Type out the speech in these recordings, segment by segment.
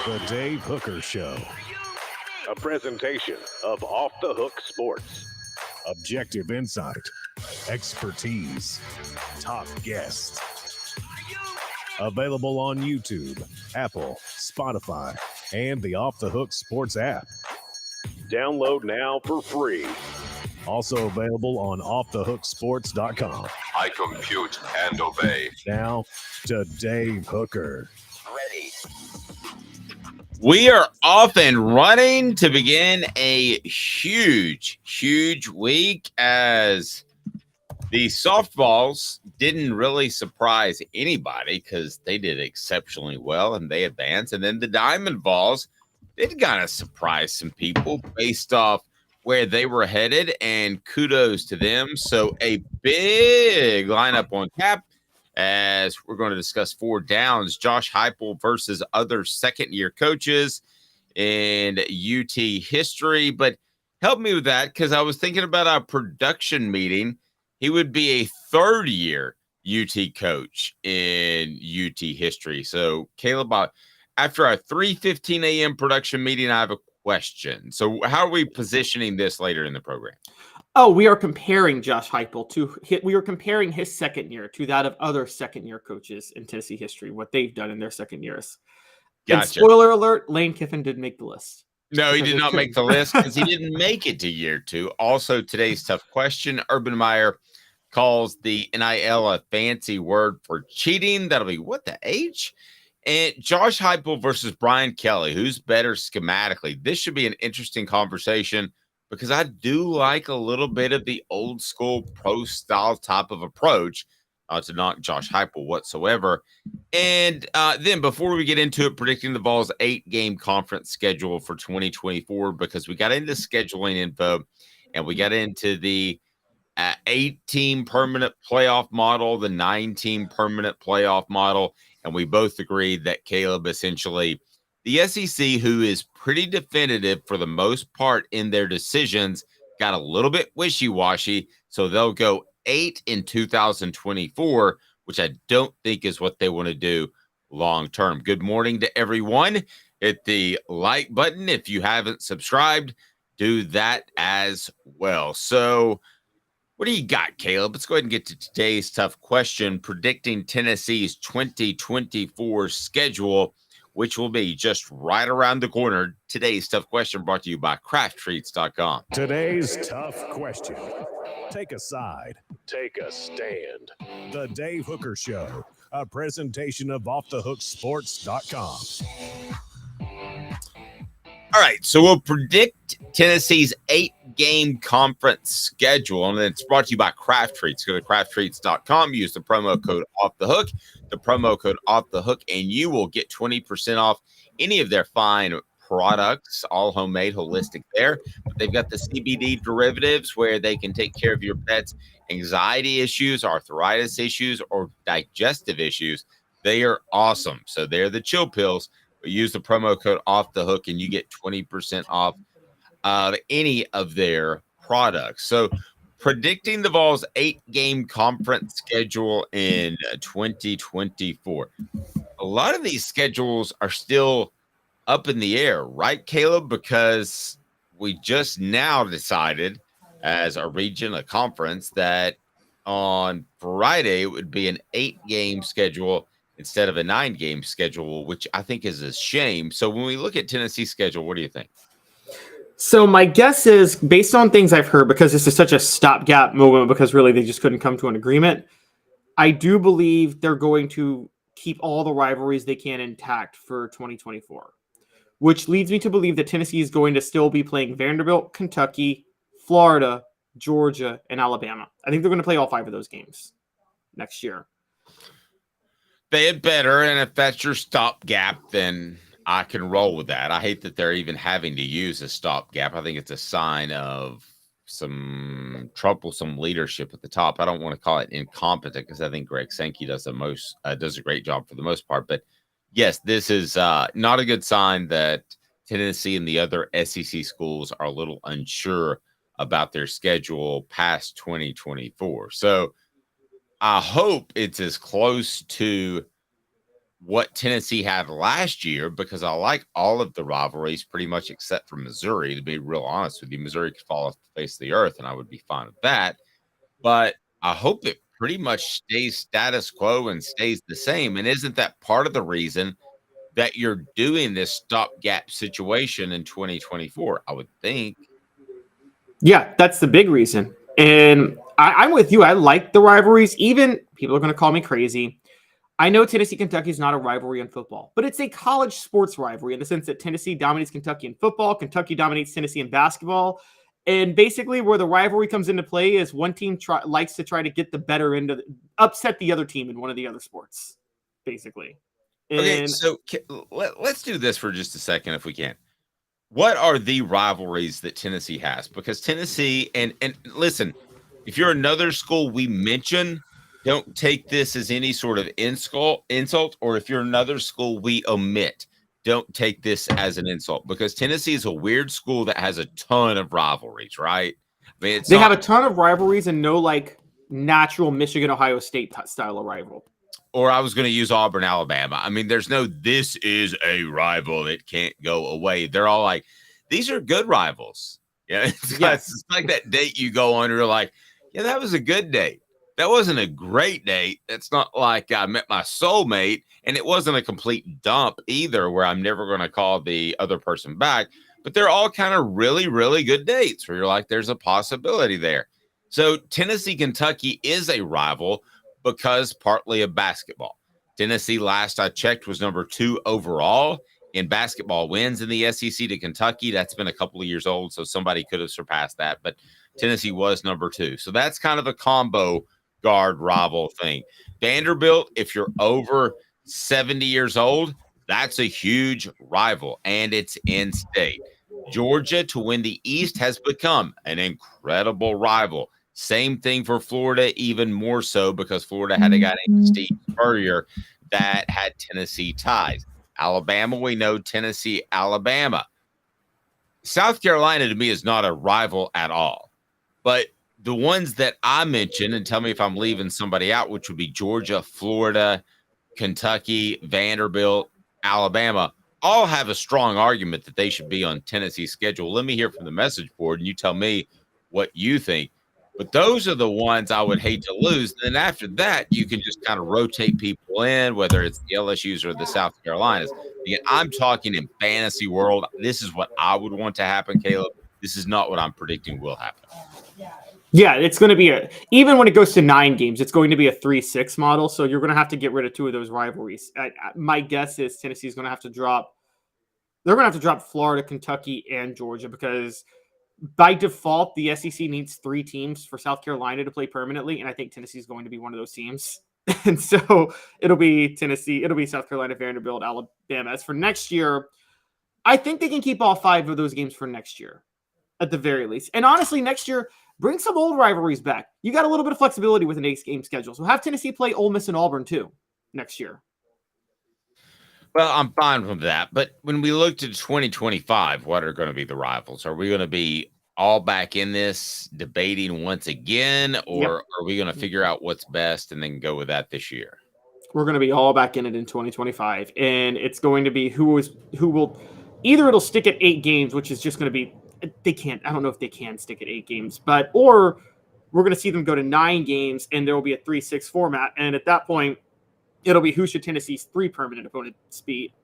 The Dave Hooker Show. A presentation of Off the Hook Sports. Objective insight, expertise, top guests. Available on YouTube, Apple, Spotify, and the Off the Hook Sports app. Download now for free. Also available on offthehooksports.com. I compute and obey. Now to Dave Hooker. Ready. We are off and running to begin a huge week as the SoftVols didn't really surprise anybody because they did exceptionally well and they advanced. And then the Diamond Vols did kind of surprise some people based off where they were headed, and kudos to them. So a big lineup on tap as we're going to discuss four downs. Josh Heupel versus other second-year coaches in UT history. But help me with that because I was thinking about our production meeting. He would be a third-year UT coach in UT history. So, Caleb, after our 3:15 a.m. production meeting, I have a question. So how are we positioning this later in the program? Oh, we are comparing Josh Heupel we are comparing his second year to that of other second-year coaches in Tennessee history, what they've done in their second years. Gotcha. And spoiler alert, Lane Kiffin didn't make the list. No, he did not make the list because he didn't make it to year two. Also, today's tough question. Urban Meyer calls the NIL a fancy word for cheating. That'll be what the H? And Josh Heupel versus Brian Kelly, who's better schematically? This should be an interesting conversation because I do like a little bit of the old school pro style type of approach to knock Josh Heupel whatsoever. And then before we get into it, predicting the Vols' 8-game conference schedule for 2024, because we got into scheduling info and we got into the 8-team permanent playoff model, the 9-team permanent playoff model. And we both agreed that Caleb, essentially, the SEC, who is pretty definitive for the most part in their decisions, got a little bit wishy-washy. So they'll go 8 in 2024, which I don't think is what they want to do long-term. Good morning to everyone. Hit the like button. If you haven't subscribed, do that as well. So what do you got, Caleb? Let's go ahead and get to today's tough question, predicting Tennessee's 2024 schedule, which will be just right around the corner. Today's tough question brought to you by crafttreats.com. Today's tough question. Take a side. Take a stand. The Dave Hooker Show, a presentation of offthehooksports.com. All right, so we'll predict Tennessee's 8-game conference schedule, and it's brought to you by Craft Treats. Go to crafttreats.com, use the promo code OFFTHEHOOK, and you will get 20% off any of their fine products, all homemade, holistic there. But they've got the CBD derivatives where they can take care of your pet's anxiety issues, arthritis issues, or digestive issues. They are awesome. So they're the chill pills. But use the promo code OFFTHEHOOK and you get 20% off any of their products. So predicting the Vols' 8-game conference schedule in 2024. A lot of these schedules are still up in the air, right, Caleb? Because we just now decided as a region, a conference, that on Friday it would be an 8-game schedule instead of a 9-game schedule, which I think is a shame. So when we look at Tennessee's schedule, what do you think? So my guess is, based on things I've heard, because this is such a stopgap moment, because really they just couldn't come to an agreement, I do believe they're going to keep all the rivalries they can intact for 2024, which leads me to believe that Tennessee is going to still be playing Vanderbilt, Kentucky, Florida, Georgia, and Alabama. I think they're going to play all 5 of those games next year. They had better, and if that's your stopgap, then I can roll with that. I hate that they're even having to use a stopgap. I think it's a sign of some troublesome leadership at the top. I don't want to call it incompetent because I think Greg Sankey does a great job for the most part. But yes, this is not a good sign that Tennessee and the other SEC schools are a little unsure about their schedule past 2024. So I hope it's as close to what Tennessee had last year, because I like all of the rivalries pretty much except for Missouri, to be real honest with you. Missouri could fall off the face of the earth, and I would be fine with that. But I hope it pretty much stays status quo and stays the same. And isn't that part of the reason that you're doing this stopgap situation in 2024? I would think. Yeah, that's the big reason. And I'm with you. I like the rivalries. Even people are going to call me crazy. I know Tennessee Kentucky is not a rivalry in football, but it's a college sports rivalry in the sense that Tennessee dominates Kentucky in football, Kentucky dominates Tennessee in basketball, and basically where the rivalry comes into play is one team likes to try to get the better end of upset the other team in one of the other sports, basically. Okay, And so let's do this for just a second if we can. What are the rivalries that Tennessee has? Because Tennessee and listen, if you're another school we mention, don't take this as any sort of insult, or if you're another school we omit, don't take this as an insult, because Tennessee is a weird school that has a ton of rivalries, right? I mean, they have a ton of rivalries and no like natural Michigan Ohio State style of rival. Or I was going to use Auburn, Alabama. I mean, there's no, this is a rival that can't go away. They're all like, these are good rivals. Yeah, it's like that date you go on, and you're like, yeah, that was a good date. That wasn't a great date. It's not like I met my soulmate, and it wasn't a complete dump either, where I'm never going to call the other person back. But they're all kind of really, really good dates where you're like, there's a possibility there. So Tennessee, Kentucky is a rival because partly of basketball. Tennessee, last I checked, was number 2 overall in basketball wins in the SEC to Kentucky. That's been a couple of years old, so somebody could have surpassed that. But Tennessee was number 2. So that's kind of a combo guard rival thing. Vanderbilt, if you're over 70 years old, that's a huge rival, and it's in state. Georgia, to win the East, has become an incredible rival. Same thing for Florida, even more so because Florida had a guy named Steve Spurrier that had Tennessee ties. Alabama, we know Tennessee, Alabama. South Carolina, to me, is not a rival at all. But the ones that I mentioned, and tell me if I'm leaving somebody out, which would be Georgia, Florida, Kentucky, Vanderbilt, Alabama, all have a strong argument that they should be on Tennessee's schedule. Let me hear from the message board, and you tell me what you think. But those are the ones I would hate to lose. And then after that, you can just kind of rotate people in, whether it's the LSUs or the South Carolinas. Again, I'm talking in fantasy world. This is what I would want to happen, Caleb. This is not what I'm predicting will happen. Yeah, it's going to be even when it goes to 9 games, it's going to be a 3-6 model. So you're going to have to get rid of 2 of those rivalries. My guess is Tennessee is going to have to drop. They're going to have to drop Florida, Kentucky, and Georgia, because by default, the SEC needs 3 teams for South Carolina to play permanently. And I think Tennessee is going to be one of those teams. And so it'll be Tennessee, it'll be South Carolina, Vanderbilt, Alabama. As for next year, I think they can keep all 5 of those games for next year at the very least. And honestly, next year, bring some old rivalries back. You got a little bit of flexibility with an 8-game schedule. So have Tennessee play Ole Miss and Auburn too next year. Well, I'm fine with that. But when we look to 2025, what are going to be the rivals? Are we going to be all back in this debating once again, or are we going to figure out what's best and then go with that this year? We're going to be all back in it in 2025. And it's going to be who will either it'll stick at 8 games, which is just going to be, I don't know if they can stick at 8 games, or we're going to see them go to 9 games and there will be a 3-6 format. And at that point, it'll be who should Tennessee's 3 permanent opponents be.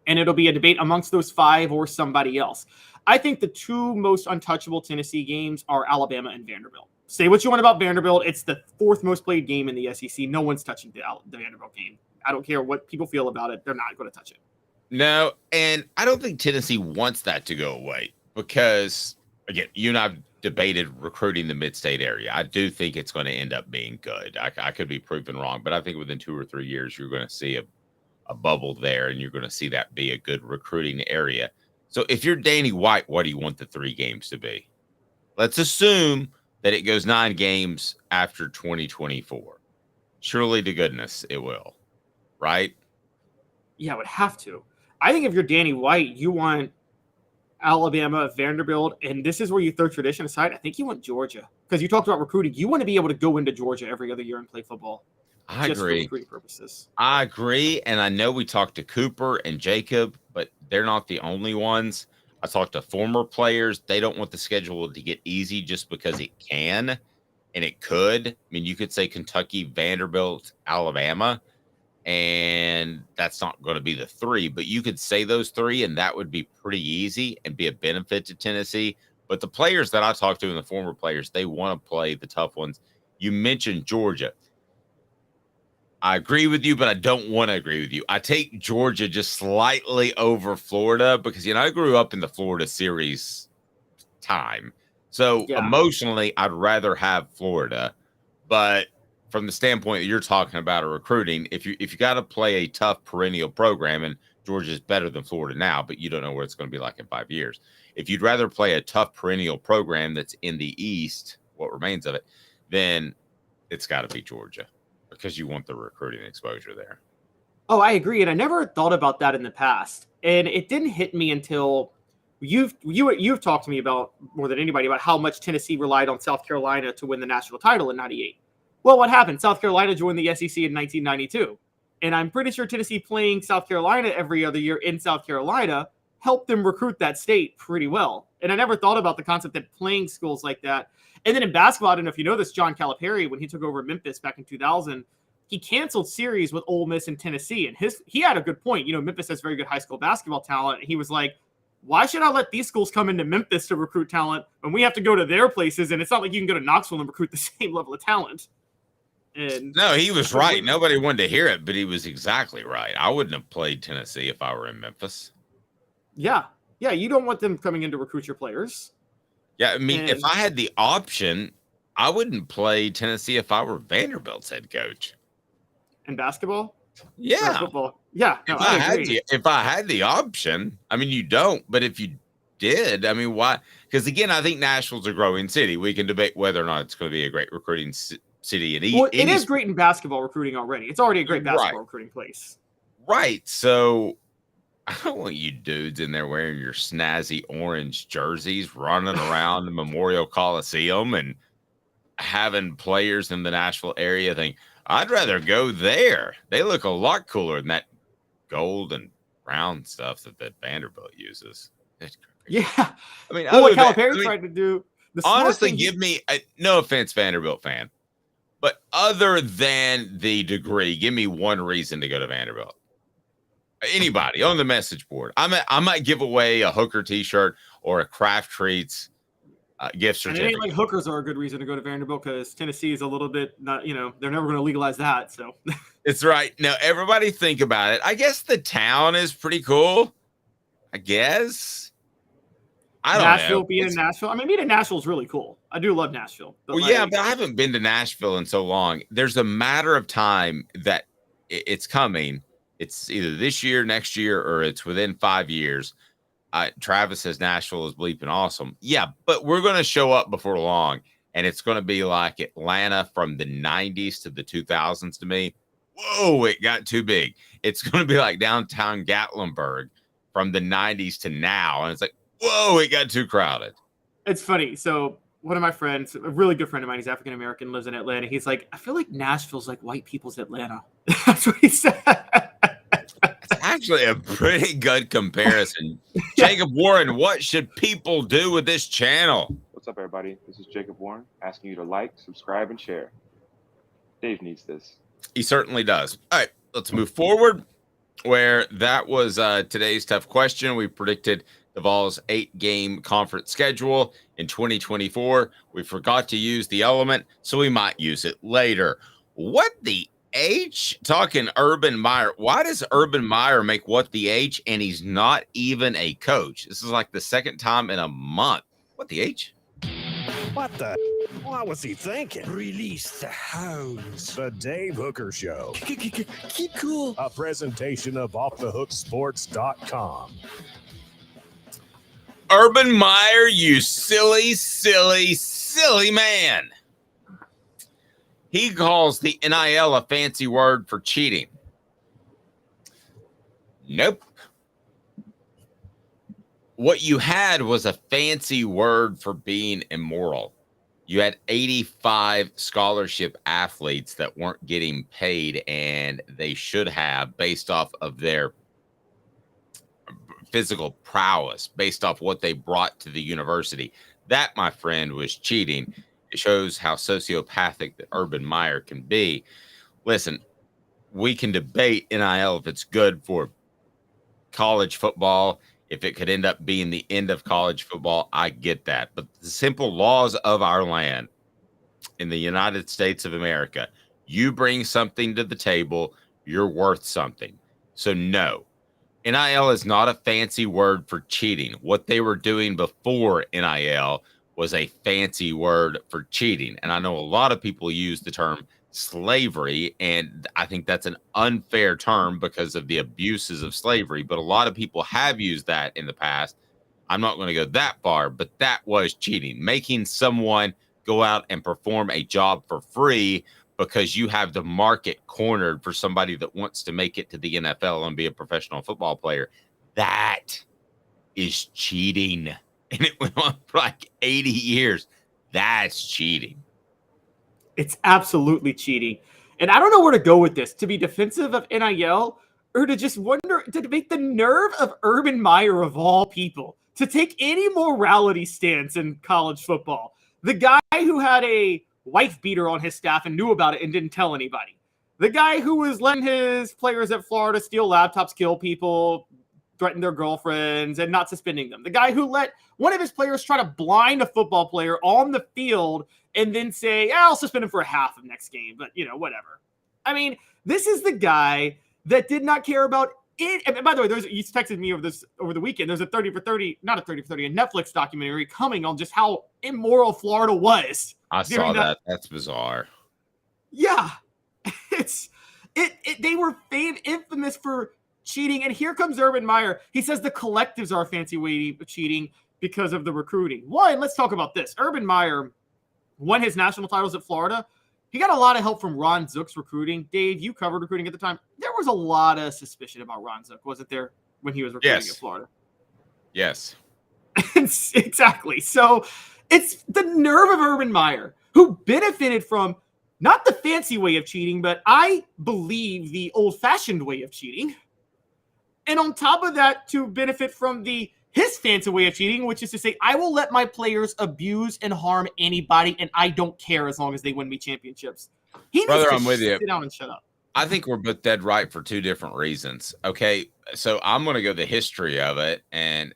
And it'll be a debate amongst those 5 or somebody else. I think the 2 most untouchable Tennessee games are Alabama and Vanderbilt. Say what you want about Vanderbilt. It's the 4th most played game in the SEC. No one's touching the Vanderbilt game. I don't care what people feel about it. They're not going to touch it. No, and I don't think Tennessee wants that to go away because, again, you and I have debated recruiting the mid-state area. I do think it's going to end up being good. I could be proven wrong, but I think within 2 or 3 years, you're going to see a bubble there, and you're going to see that be a good recruiting area. So if you're Danny White, what do you want the 3 games to be? Let's assume that it goes 9 games after 2024. Surely to goodness it will, right? Yeah, it would have to. I think if you're Danny White, you want Alabama, Vanderbilt, and this is where you throw tradition aside. I think you want Georgia because you talked about recruiting. You want to be able to go into Georgia every other year and play football. I just agree. for recruiting purposes. I agree. And I know we talked to Cooper and Jacob, but they're not the only ones. I talked to former players. They don't want the schedule to get easy just because it can and it could. I mean, you could say Kentucky, Vanderbilt, Alabama, and that's not going to be the three, but you could say those three, and that would be pretty easy and be a benefit to Tennessee. But the players that I talked to and the former players, they want to play the tough ones. You mentioned Georgia. I agree with you, but I don't want to agree with you. I take Georgia just slightly over Florida because, I grew up in the Florida series time. So Yeah. emotionally, I'd rather have Florida. But from the standpoint that you're talking about of recruiting, if you got to play a tough perennial program, and Georgia's better than Florida now, but you don't know what it's going to be like in 5 years. If you'd rather play a tough perennial program that's in the East, what remains of it, then it's got to be Georgia because you want the recruiting exposure there. Oh, I agree. And I never thought about that in the past. And it didn't hit me until you've talked to me about more than anybody about how much Tennessee relied on South Carolina to win the national title in 98. Well, what happened? South Carolina joined the SEC in 1992. And I'm pretty sure Tennessee playing South Carolina every other year in South Carolina helped them recruit that state pretty well. And I never thought about the concept that playing schools like that. And then in basketball, I don't know if you know this, John Calipari, when he took over Memphis back in 2000, he canceled series with Ole Miss and Tennessee. And he had a good point. Memphis has very good high school basketball talent. And he was like, why should I let these schools come into Memphis to recruit talent when we have to go to their places? And it's not like you can go to Knoxville and recruit the same level of talent. And no, he was right. Nobody wanted to hear it, but he was exactly right. I wouldn't have played Tennessee if I were in Memphis. Yeah. Yeah, you don't want them coming in to recruit your players. Yeah, I mean, if I had the option, I wouldn't play Tennessee if I were Vanderbilt's head coach. In basketball? Yeah. Or football? Yeah. No, if I had the option, I mean, you don't, but if you did, I mean, why? Because again, I think Nashville's a growing city. We can debate whether or not it's going to be a great recruiting city. It is great in basketball recruiting already. It's already a great basketball recruiting place. Right. So I don't want you dudes in there wearing your snazzy orange jerseys, running around the Memorial Coliseum and having players in the Nashville area think, I'd rather go there. They look a lot cooler than that gold and brown stuff that Vanderbilt uses. Yeah. I mean, what Calipari tried to do. Honestly, give me, no offense, Vanderbilt fan, but other than the degree, give me one reason to go to Vanderbilt. Anybody on the message board. I might give away a Hooker t-shirt or a Kraft Treats gift certificate. And it ain't like hookers are a good reason to go to Vanderbilt because Tennessee is a little bit not, they're never going to legalize that. So it's right. Now, everybody think about it. I guess the town is pretty cool. I guess. I don't Nashville know. Being in Nashville. I mean, being in Nashville is really cool. I do love Nashville. But yeah, but I haven't been to Nashville in so long. There's a matter of time that it's coming. It's either this year, next year, or it's within 5 years. Travis says Nashville is bleeping awesome. Yeah, but we're going to show up before long, and it's going to be like Atlanta from the 90s to the 2000s to me. Whoa, it got too big. It's going to be like downtown Gatlinburg from the 90s to now, and it's like, whoa, it got too crowded. It's funny. So one of my friends, a really good friend of mine, he's African-American, lives in Atlanta. He's like, I feel like Nashville's like white people's Atlanta. That's what he said. It's actually a pretty good comparison. Jacob Warren, what should people do with this channel? What's up, everybody? This is Jacob Warren asking you to like, subscribe, and share. Dave needs this. He certainly does. All right, let's move forward. Where that was today's tough question. We predicted the Vols' 8-game conference schedule in 2024. We forgot to use the element, so we might use it later. What the H? Talking Urban Meyer. Why does Urban Meyer make what the H and he's not even a coach? This is like the second time in a month. What the H? What the? What was he thinking? Release the hounds. The Dave Hooker Show. Keep cool. A presentation of offthehooksports.com. Urban Meyer, you silly, silly, silly man. He calls the NIL a fancy word for cheating. Nope. What you had was a fancy word for being immoral. You had 85 scholarship athletes that weren't getting paid, and they should have based off of their physical prowess, based off what they brought to the university. That, my friend, was cheating. It shows how sociopathic that Urban Meyer can be. Listen, we can debate NIL if it's good for college football, if it could end up being the end of college football. I get that. But the simple laws of our land in the United States of America, you bring something to the table, you're worth something. So no, NIL is not a fancy word for cheating. What they were doing before NIL was a fancy word for cheating. And I know a lot of people use the term slavery, and I think that's an unfair term because of the abuses of slavery. But a lot of people have used that in the past. I'm not going to go that far, but that was cheating, making someone go out and perform a job for free because you have the market cornered for somebody that wants to make it to the NFL and be a professional football player. That is cheating. And it went on for like 80 years. That's cheating. It's absolutely cheating. And I don't know where to go with this, to be defensive of NIL or to just wonder, to debate the nerve of Urban Meyer of all people to take any morality stance in college football. The guy who had a wife beater on his staff and knew about it and didn't tell anybody. The guy who was letting his players at Florida steal laptops, kill people, threaten their girlfriends, and not suspending them. The guy who let one of his players try to blind a football player on the field and then say, I'll suspend him for a half of next game, but, whatever. I mean, this is the guy that did not care about it. And by the way, you texted me over the weekend. There's a 30 for 30, not a 30 for 30, a Netflix documentary coming on just how immoral Florida was. I saw that. That's bizarre. Yeah. They were infamous for cheating. And here comes Urban Meyer. He says the collectives are a fancy way of cheating because of the recruiting. One, let's talk about this. Urban Meyer won his national titles at Florida. He got a lot of help from Ron Zook's recruiting. Dave, you covered recruiting at the time. There was a lot of suspicion about Ron Zook, wasn't there, when he was recruiting at Florida? Yes. Exactly. So it's the nerve of Urban Meyer, who benefited from not the fancy way of cheating, but I believe the old-fashioned way of cheating. And on top of that, to benefit from his fancy way of cheating, which is to say, I will let my players abuse and harm anybody, and I don't care as long as they win me championships. He needs Brother, to I'm with you. sit down and shut up. I think we're both dead right for two different reasons. Okay, so I'm going to go the history of it, and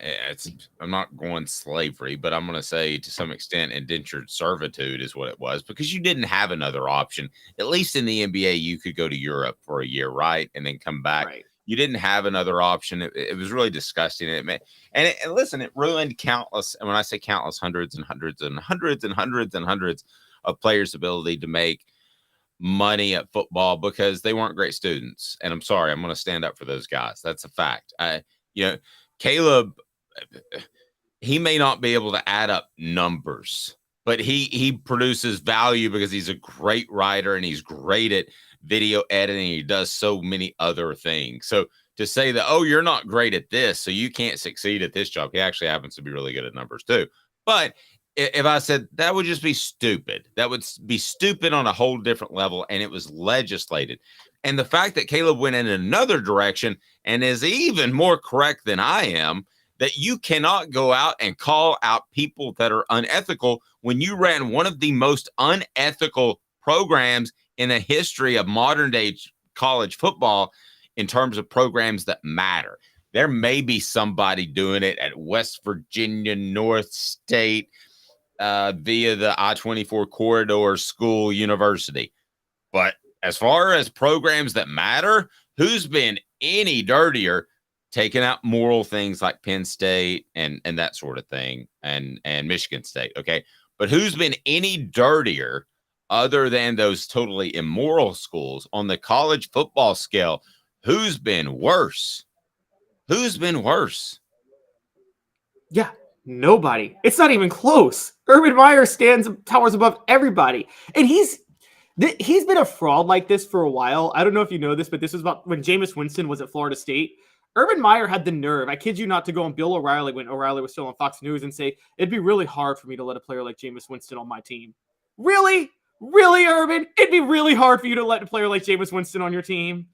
I'm not going slavery, but I'm going to say to some extent indentured servitude is what it was, because you didn't have another option. At least in the NBA, you could go to Europe for a year, right, and then come back. Right. You didn't have another option. It was really disgusting. And listen, it ruined countless, and when I say countless, hundreds and hundreds and hundreds and hundreds and hundreds of players' ability to make money at football because they weren't great students. And I'm sorry, I'm going to stand up for those guys. That's a fact. Caleb, he may not be able to add up numbers, but he produces value because he's a great writer and he's great at video editing. He does so many other things. So to say that, oh, you're not great at this, so you can't succeed at this job. He actually happens to be really good at numbers too. But if I said that would just be stupid, that would be stupid on a whole different level. And it was legislated. And the fact that Caleb went in another direction and is even more correct than I am, that you cannot go out and call out people that are unethical when you ran one of the most unethical programs in the history of modern day college football in terms of programs that matter. There may be somebody doing it at West Virginia North State via the I-24 corridor school university. But as far as programs that matter, who's been any dirtier taking out moral things like Penn State and that sort of thing and Michigan State, okay? But who's been any dirtier other than those totally immoral schools on the college football scale? Who's been worse? Who's been worse? Yeah, nobody. It's not even close. Urban Meyer towers above everybody. And he's been a fraud like this for a while. I don't know if you know this, but this was about when Jameis Winston was at Florida State. Urban Meyer had the nerve, I kid you not, to go on Bill O'Reilly when O'Reilly was still on Fox News and say, it'd be really hard for me to let a player like Jameis Winston on my team. Really? Really, Urban? It'd be really hard for you to let a player like Jameis Winston on your team.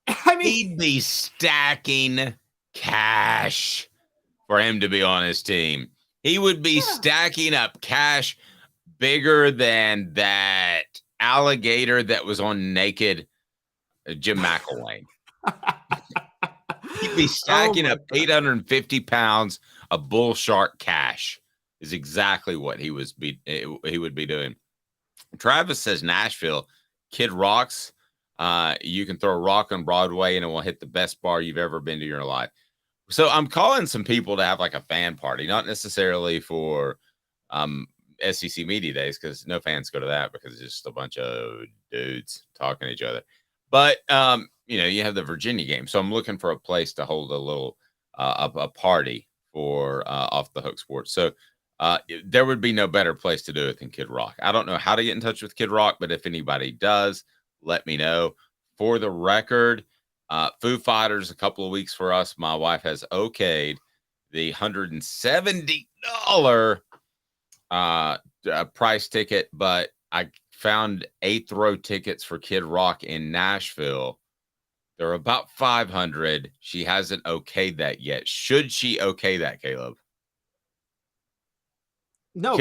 I mean, He'd be stacking cash for him to be on his team. He would be stacking up cash bigger than that alligator that was on Naked Jim McElwain. He'd be stacking up 850 pounds of bull shark cash is exactly what he would be doing. Travis says Nashville, Kid Rock's. You can throw a rock on Broadway and it will hit the best bar you've ever been to in your life. So I'm calling some people to have like a fan party, not necessarily for SEC Media Days, because no fans go to that because it's just a bunch of dudes talking to each other. But, you have the Virginia game. So I'm looking for a place to hold a little a party for Off the Hook Sports. So there would be no better place to do it than Kid Rock. I don't know how to get in touch with Kid Rock, but if anybody does, let me know. For the record, Foo Fighters, a couple of weeks for us. My wife has okayed the $170 price ticket, but I found 8th row tickets for Kid Rock in Nashville. They're about $500. She hasn't okayed that yet. Should she okay that, Caleb? No,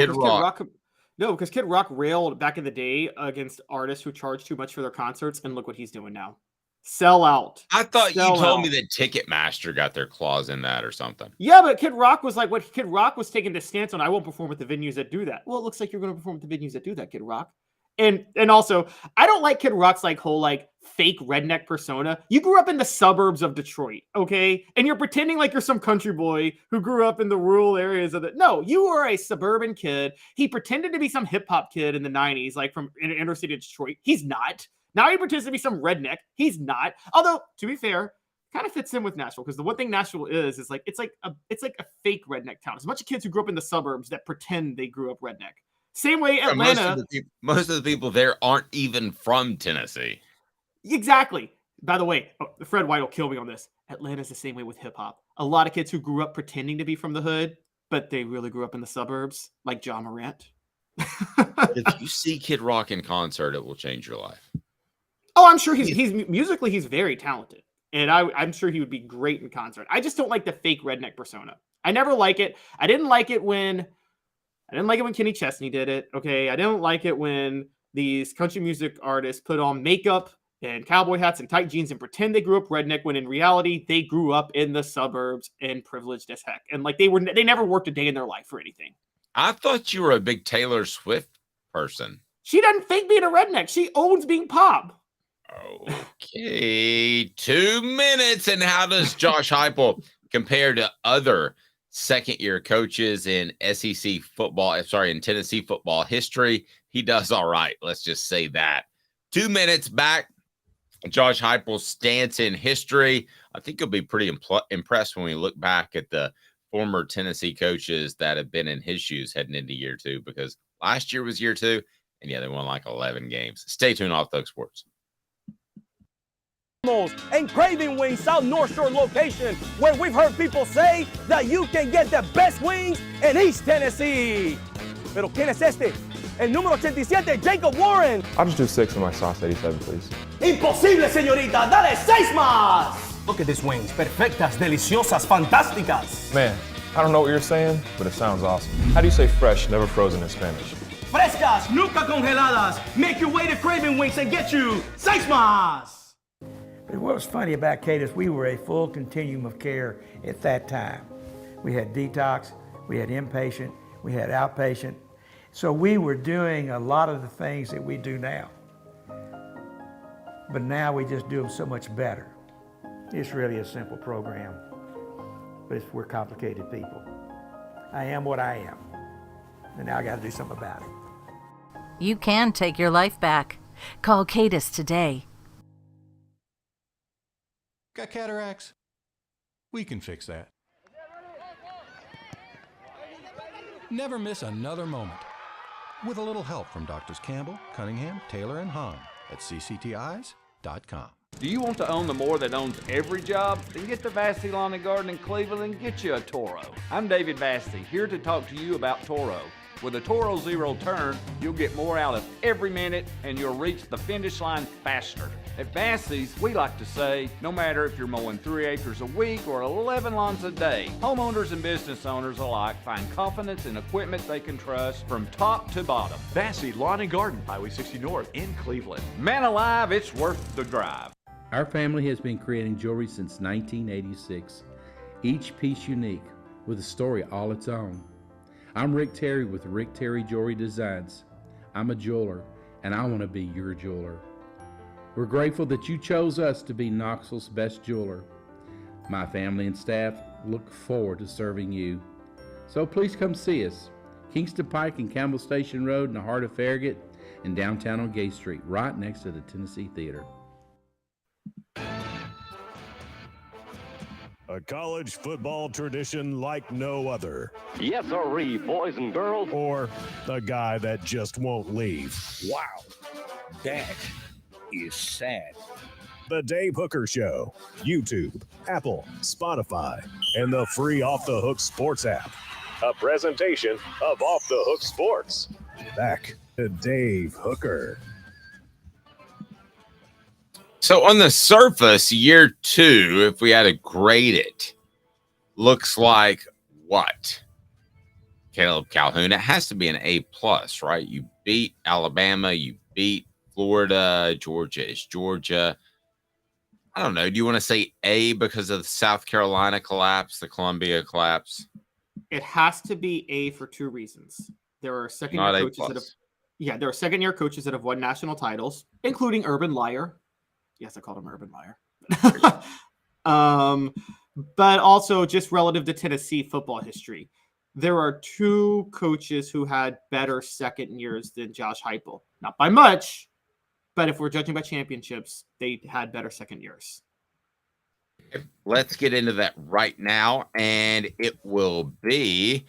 because Kid Rock railed back in the day against artists who charge too much for their concerts, and look what he's doing now. Sell out. I thought you told me that Ticketmaster got their claws in that or something. Yeah, but Kid Rock was like, what Kid Rock was taking the stance on, I won't perform at the venues that do that. Well, it looks like you're going to perform at the venues that do that, Kid Rock. And also, I don't like Kid Rock's whole fake redneck persona. You grew up in the suburbs of Detroit, okay? And you're pretending like you're some country boy who grew up in the rural areas of No, you are a suburban kid. He pretended to be some hip hop kid in the 90s, from inner city of Detroit. He's not. Now he pretends to be some redneck. He's not. Although, to be fair, kind of fits in with Nashville, because the one thing Nashville is it's like a fake redneck town. It's a bunch of kids who grew up in the suburbs that pretend they grew up redneck. Same way Atlanta. Most of the people there aren't even from Tennessee. Exactly. By the way, Fred White will kill me on this. Atlanta's the same way with hip hop. A lot of kids who grew up pretending to be from the hood, but they really grew up in the suburbs, like John Morant. If you see Kid Rock in concert, it will change your life. Oh, I'm sure he's musically he's very talented, and I'm sure he would be great in concert. I just don't like the fake redneck persona. I never like it. I didn't like it when Kenny Chesney did it. Okay, I didn't like it when these country music artists put on makeup and cowboy hats and tight jeans and pretend they grew up redneck when in reality they grew up in the suburbs and privileged as heck, and they never worked a day in their life for anything. I thought you were a big Taylor Swift person. She doesn't fake being a redneck. She owns being pop. Okay, 2 minutes. And how does Josh Heupel compare to other second-year coaches in SEC football? In Tennessee football history? He does all right. Let's just say that. 2 minutes back. Josh Heupel's stance in history. I think you'll be pretty impressed when we look back at the former Tennessee coaches that have been in his shoes heading into year 2, because last year was year 2, and they won 11 games. Stay tuned. Off Thug Sports. And Craving Wings South North Shore location, where we've heard people say that you can get the best wings in East Tennessee. Pero ¿quién es este? El número 87, Jacob Warren. I'll just do 6 on my sauce 87, please. Imposible, señorita. Dale 6 más. Look at these wings. Perfectas, deliciosas, fantásticas. Man, I don't know what you're saying, but it sounds awesome. How do you say fresh, never frozen in Spanish? Frescas, nunca congeladas. Make your way to Craving Wings and get you 6 más. What was funny about Cadis, we were a full continuum of care at that time. We had detox, we had inpatient, we had outpatient. So we were doing a lot of the things that we do now. But now we just do them so much better. It's really a simple program, but we're complicated people. I am what I am, and now I got to do something about it. You can take your life back. Call Cadis today. Got cataracts? We can fix that. Never miss another moment. With a little help from Doctors Campbell, Cunningham, Taylor, and Hahn at cctis.com. Do you want to own the more that owns every job? Then get to Vassey Lawn and Garden in Cleveland and get you a Toro. I'm David Vassey, here to talk to you about Toro. With a Toro Zero turn, you'll get more out of every minute and you'll reach the finish line faster. At Bassey's, we like to say, no matter if you're mowing 3 acres a week or 11 lawns a day, homeowners and business owners alike find confidence in equipment they can trust from top to bottom. Bassey Lawn and Garden, Highway 60 North in Cleveland. Man alive, it's worth the drive. Our family has been creating jewelry since 1986, each piece unique with a story all its own. I'm Rick Terry with Rick Terry Jewelry Designs. I'm a jeweler, and I want to be your jeweler. We're grateful that you chose us to be Knoxville's best jeweler. My family and staff look forward to serving you. So please come see us. Kingston Pike and Campbell Station Road in the heart of Farragut and downtown on Gay Street, right next to the Tennessee Theater. A college football tradition like no other. Yes, sirree, boys and girls. Or a guy that just won't leave. Wow, that is sad. The Dave Hooker Show, YouTube, Apple, Spotify, and the free Off the Hook Sports app. A presentation of Off the Hook Sports. Back to Dave Hooker. So on the surface, year 2, if we had to grade it, looks like what? Caleb Calhoun, it has to be an A+, right? You beat Alabama, you beat Florida, Georgia is Georgia. I don't know. Do you want to say A because of the South Carolina collapse, the Columbia collapse? It has to be A for 2 reasons. There are second-year coaches that have won national titles, including Urban Meyer. Yes, I called him Urban Meyer. But also just relative to Tennessee football history. There are 2 coaches who had better second years than Josh Heupel. Not by much, but if we're judging by championships, they had better second years. Let's get into that right now, and it will be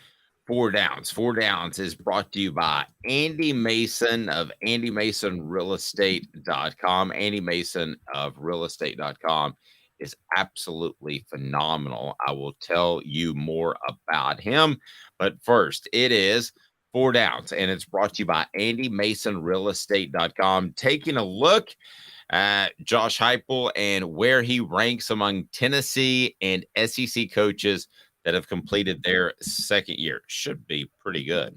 4 Downs. 4 Downs is brought to you by Andy Mason of AndyMasonRealEstate.com. Andy Mason of realestate.com is absolutely phenomenal. I will tell you more about him, but first, it is 4 Downs, and it's brought to you by AndyMasonRealEstate.com. Taking a look at Josh Heupel and where he ranks among Tennessee and SEC coaches that have completed their second year. Should be pretty good.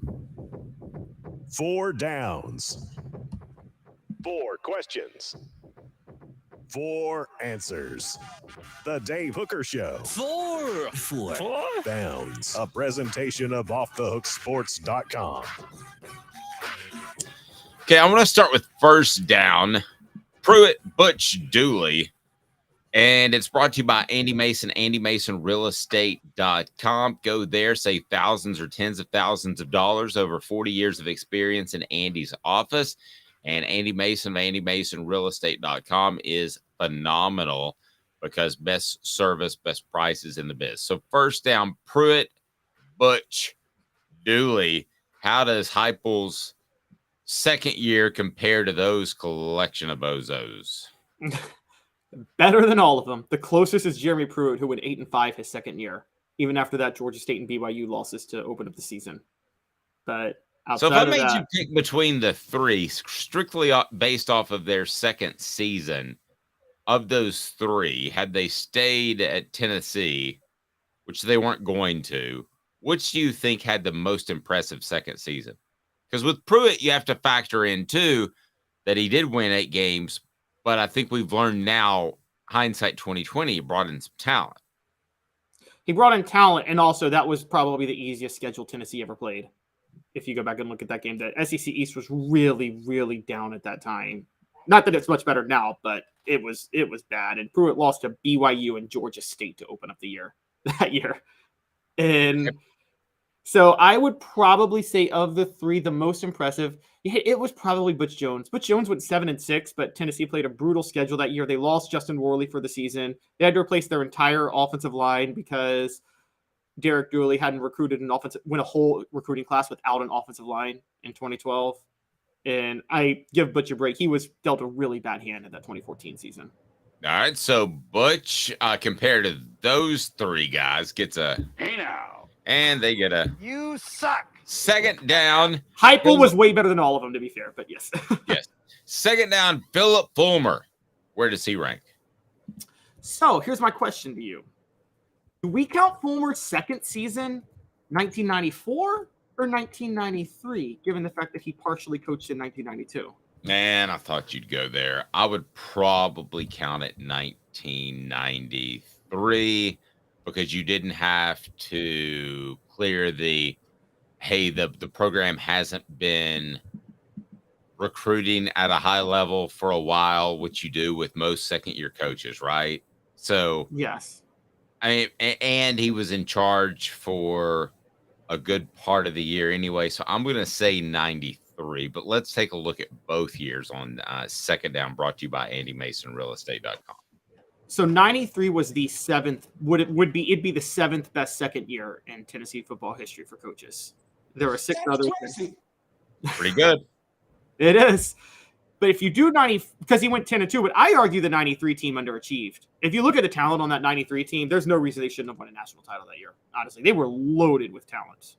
4 Downs. 4 questions. 4 answers. The Dave Hooker Show. 4 Downs. A presentation of OffTheHookSports.com. Okay, I'm going to start with first down. Pruitt Butch Dooley. And it's brought to you by Andy Mason, AndyMasonRealEstate.com. Go there, save thousands or tens of thousands of dollars, over 40 years of experience in Andy's office. And Andy Mason of AndyMasonRealEstate.com is phenomenal because best service, best prices in the biz. So first down, Pruitt Butch Dooley. How does Heupel's second year compare to those collection of bozos? Better than all of them. The closest is Jeremy Pruitt, who went 8-5 his second year. Even after that, Georgia State and BYU losses to open up the season. But so if I made you pick between the 3, strictly based off of their second season, of those 3, had they stayed at Tennessee, which they weren't going to, which do you think had the most impressive second season? Because with Pruitt, you have to factor in, too, that he did win 8 games, but I think we've learned now, hindsight 2020, he brought in some talent. He brought in talent, and also that was probably the easiest schedule Tennessee ever played. If you go back and look at that game, the SEC East was really, really down at that time. Not that it's much better now, but it was bad. And Pruitt lost to BYU and Georgia State to open up the year that year. And so I would probably say of the 3, the most impressive, it was probably Butch Jones. Butch Jones went 7-6, but Tennessee played a brutal schedule that year. They lost Justin Worley for the season. They had to replace their entire offensive line because Derek Dooley hadn't win a whole recruiting class without an offensive line in 2012. And I give Butch a break. He was dealt a really bad hand in that 2014 season. All right, so Butch, compared to those 3 guys, gets a Hey now. And they get a You suck. Second down. Heupel was way better than all of them, to be fair, but yes. Yes. Second down, Philip Fulmer. Where does he rank? So here's my question to you. Do we count Fulmer's second season 1994 or 1993, given the fact that he partially coached in 1992? Man, I thought you'd go there. I would probably count it 1993 because you didn't have to clear the program hasn't been recruiting at a high level for a while, which you do with most second-year coaches, right? So, yes. I mean, and he was in charge for a good part of the year anyway. So I'm going to say 93, but let's take a look at both years on Second Down, brought to you by AndyMasonRealEstate.com. So 93 was the seventh. It'd be the seventh best second year in Tennessee football history for coaches. There were 6 others. Pretty good. It is. But if you do 90, because he went 10-2, but I argue the 93 team underachieved. If you look at the talent on that 93 team, there's no reason they shouldn't have won a national title that year. Honestly, they were loaded with talent.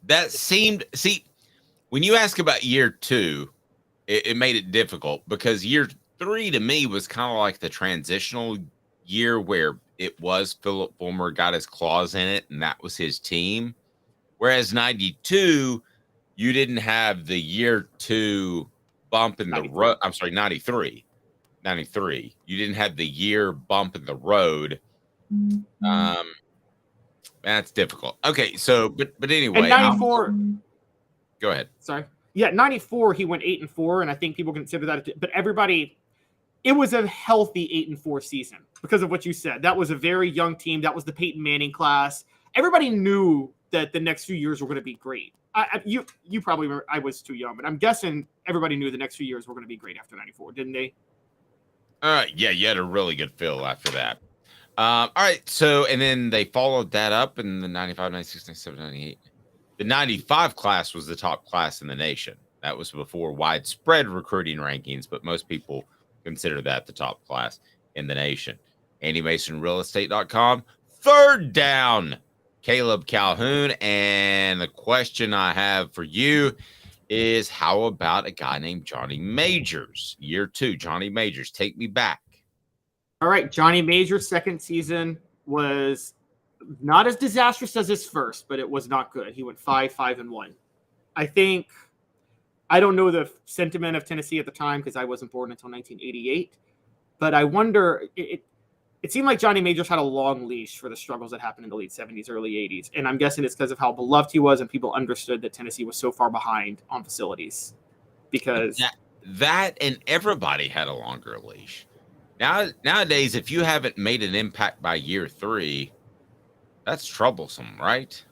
That seemed, when you ask about year 2, it made it difficult because year 3 to me was kind of like the transitional year where it was Philip Fulmer got his claws in it and that was his team. Whereas 92, you didn't have the year 2 bump in the road. I'm sorry, 93. You didn't have the year bump in the road. That's difficult. Okay, so but anyway, and 94. Go ahead. Sorry. Yeah, 94 he went 8-4, and I think people consider that. But everybody, it was a healthy 8-4 season because of what you said. That was a very young team. That was the Peyton Manning class. Everybody knew that the next few years were going to be great. You probably remember, I was too young, but I'm guessing everybody knew the next few years were going to be great after 94, didn't they? Yeah, you had a really good feel after that. All right, so, and then they followed that up in the 95, 96, 97, 98. The 95 class was the top class in the nation. That was before widespread recruiting rankings, but most people consider that the top class in the nation. AndyMasonRealEstate.com. Third down, Caleb Calhoun. And the question I have for you is, how about a guy named Johnny Majors? Year 2, Johnny Majors. Take me back. All right, Johnny Majors' second season was not as disastrous as his first, but it was not good. He went 5-1. I don't know the sentiment of Tennessee at the time because I wasn't born until 1988, but I wonder, it seemed like Johnny Majors had a long leash for the struggles that happened in the late 70s, early 80s, and I'm guessing it's because of how beloved he was and people understood that Tennessee was so far behind on facilities. Because that and everybody had a longer leash. Nowadays, if you haven't made an impact by year 3, that's troublesome, right?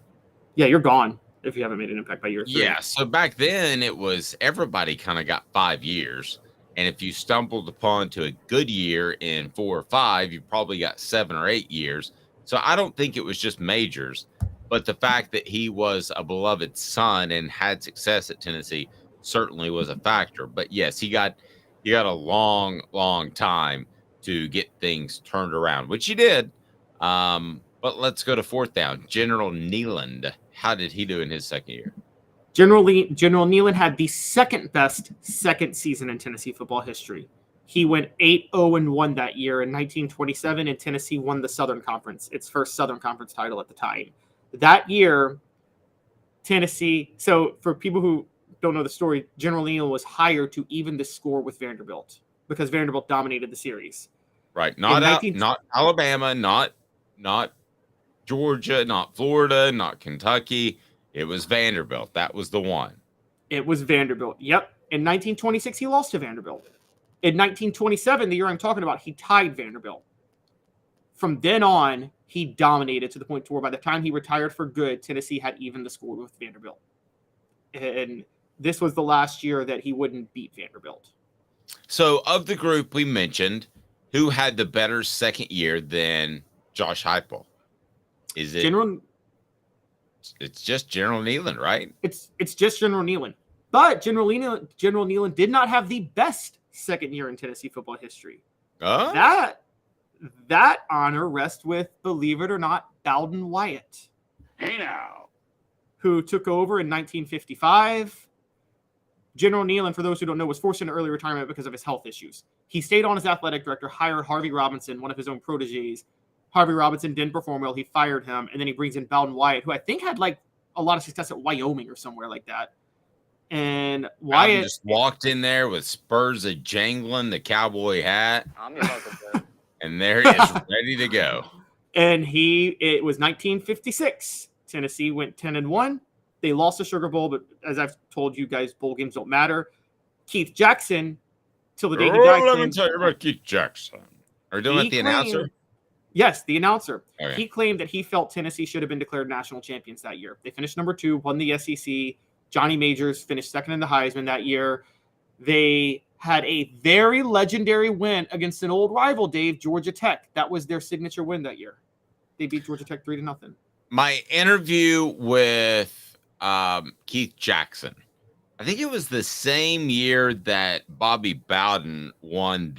Yeah, you're gone if you haven't made an impact by year 3. Yeah, so back then it was everybody kind of got 5 years. And if you stumbled upon to a good year in 4 or 5, you probably got 7 or 8 years. So I don't think it was just Majors, but the fact that he was a beloved son and had success at Tennessee certainly was a factor. But yes, he got a long time to get things turned around, which he did. But let's go to fourth down. General Nealand. How did he do in his second year? General Nealand had the second best second season in Tennessee football history. He went 8-0-1 that year in 1927, and Tennessee won the Southern Conference, its first Southern Conference title at the time. That year, Tennessee, so for people who don't know the story, General Nealand was hired to even the score with Vanderbilt because Vanderbilt dominated the series. Right. Not Alabama, not Georgia, not Florida, not Kentucky. It was Vanderbilt. That was the one. It was Vanderbilt. Yep. In 1926, he lost to Vanderbilt. In 1927, the year I'm talking about, he tied Vanderbilt. From then on, he dominated to the point to where by the time he retired for good, Tennessee had even the score with Vanderbilt. And this was the last year that he wouldn't beat Vanderbilt. So of the group we mentioned, who had the better second year than Josh Heupel? Is it It's just General Nealand, right? It's just General Nealand. But General Nealand did not have the best second year in Tennessee football history. Oh? That honor rests with, believe it or not, Bowden Wyatt. Hey now. who took over in 1955. General Nealon, for those who don't know, was forced into early retirement because of his health issues. He stayed on as athletic director, hired Harvey Robinson, one of his own proteges. Harvey Robinson didn't perform well. He fired him, and then he brings in Bowden Wyatt, who I think had like a lot of success at Wyoming or somewhere like that. And Wyatt just walked in there with spurs a jangling, the cowboy hat, and there he is, ready to go. And it was 1956. Tennessee went 10-1. They lost the Sugar Bowl, but as I've told you guys, bowl games don't matter. Keith Jackson, till the day he died. Let me tell you about Keith Jackson. Are you doing it the announcer? Yes, the announcer. Okay. He claimed that he felt Tennessee should have been declared national champions that year. They finished number 2, won the SEC. Johnny Majors finished second in the Heisman that year. They had a very legendary win against an old rival, Dave, Georgia Tech. That was their signature win that year. They beat Georgia Tech 3-0. My interview with Keith Jackson, I think it was the same year that Bobby Bowden won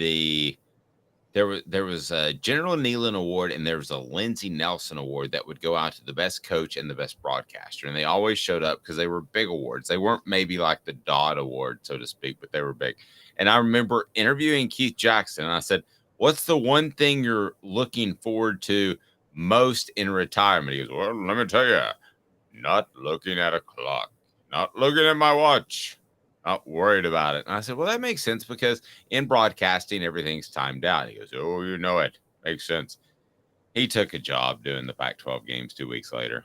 there was a General Nealon Award and there was a Lindsey Nelson Award that would go out to the best coach and the best broadcaster. And they always showed up because they were big awards. They weren't maybe like the Dodd Award, so to speak, but they were big. And I remember interviewing Keith Jackson, and I said, what's the one thing you're looking forward to most in retirement? He goes, well, let me tell you, not looking at a clock, not looking at my watch, not worried about it. And I said, well, that makes sense because in broadcasting, everything's timed out. He goes, oh, you know it. Makes sense. He took a job doing the Pac-12 games 2 weeks later.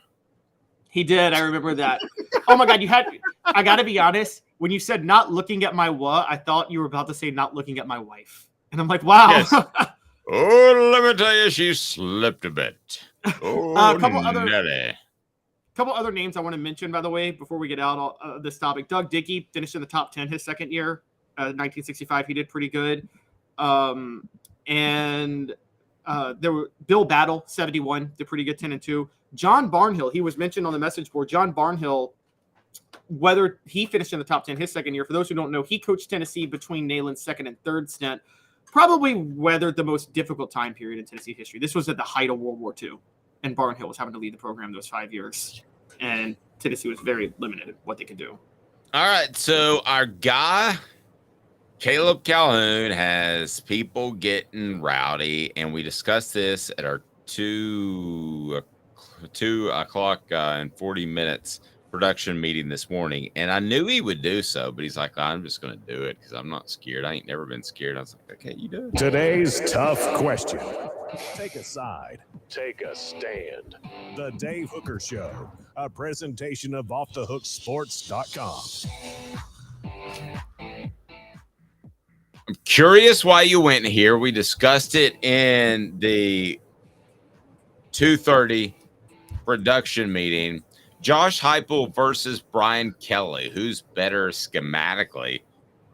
He did. I remember that. Oh, my God. I got to be honest. When you said not looking at my what, I thought you were about to say not looking at my wife. And I'm like, wow. Yes. Oh, let me tell you, she slipped a bit. Oh, couple other names I want to mention, by the way, before we get out of this topic. Doug Dickey finished in the top 10 his second year, 1965. He did pretty good. And there were Bill Battle, 71, did pretty good, 10-2. John Barnhill, he was mentioned on the message board. John Barnhill, whether he finished in the top 10 his second year, for those who don't know, he coached Tennessee between Neyland's second and third stint, probably weathered the most difficult time period in Tennessee history. This was at the height of World War II. And Barnhill was having to lead the program those 5 years. And Tennessee was very limited in what they could do. All right. So our guy, Caleb Calhoun, has people getting rowdy. And we discussed this at our 2 o'clock and 40 minutes production meeting this morning. And I knew he would do so, but he's like, I'm just going to do it because I'm not scared. I ain't never been scared. I was like, okay, you do it. Today's tough question. Take a side. Take a stand. The Dave Hooker Show, a presentation of offthehooksports.com. I'm curious why you went here. We discussed it in the 2:30 production meeting. Josh Heupel versus Brian Kelly. Who's better schematically?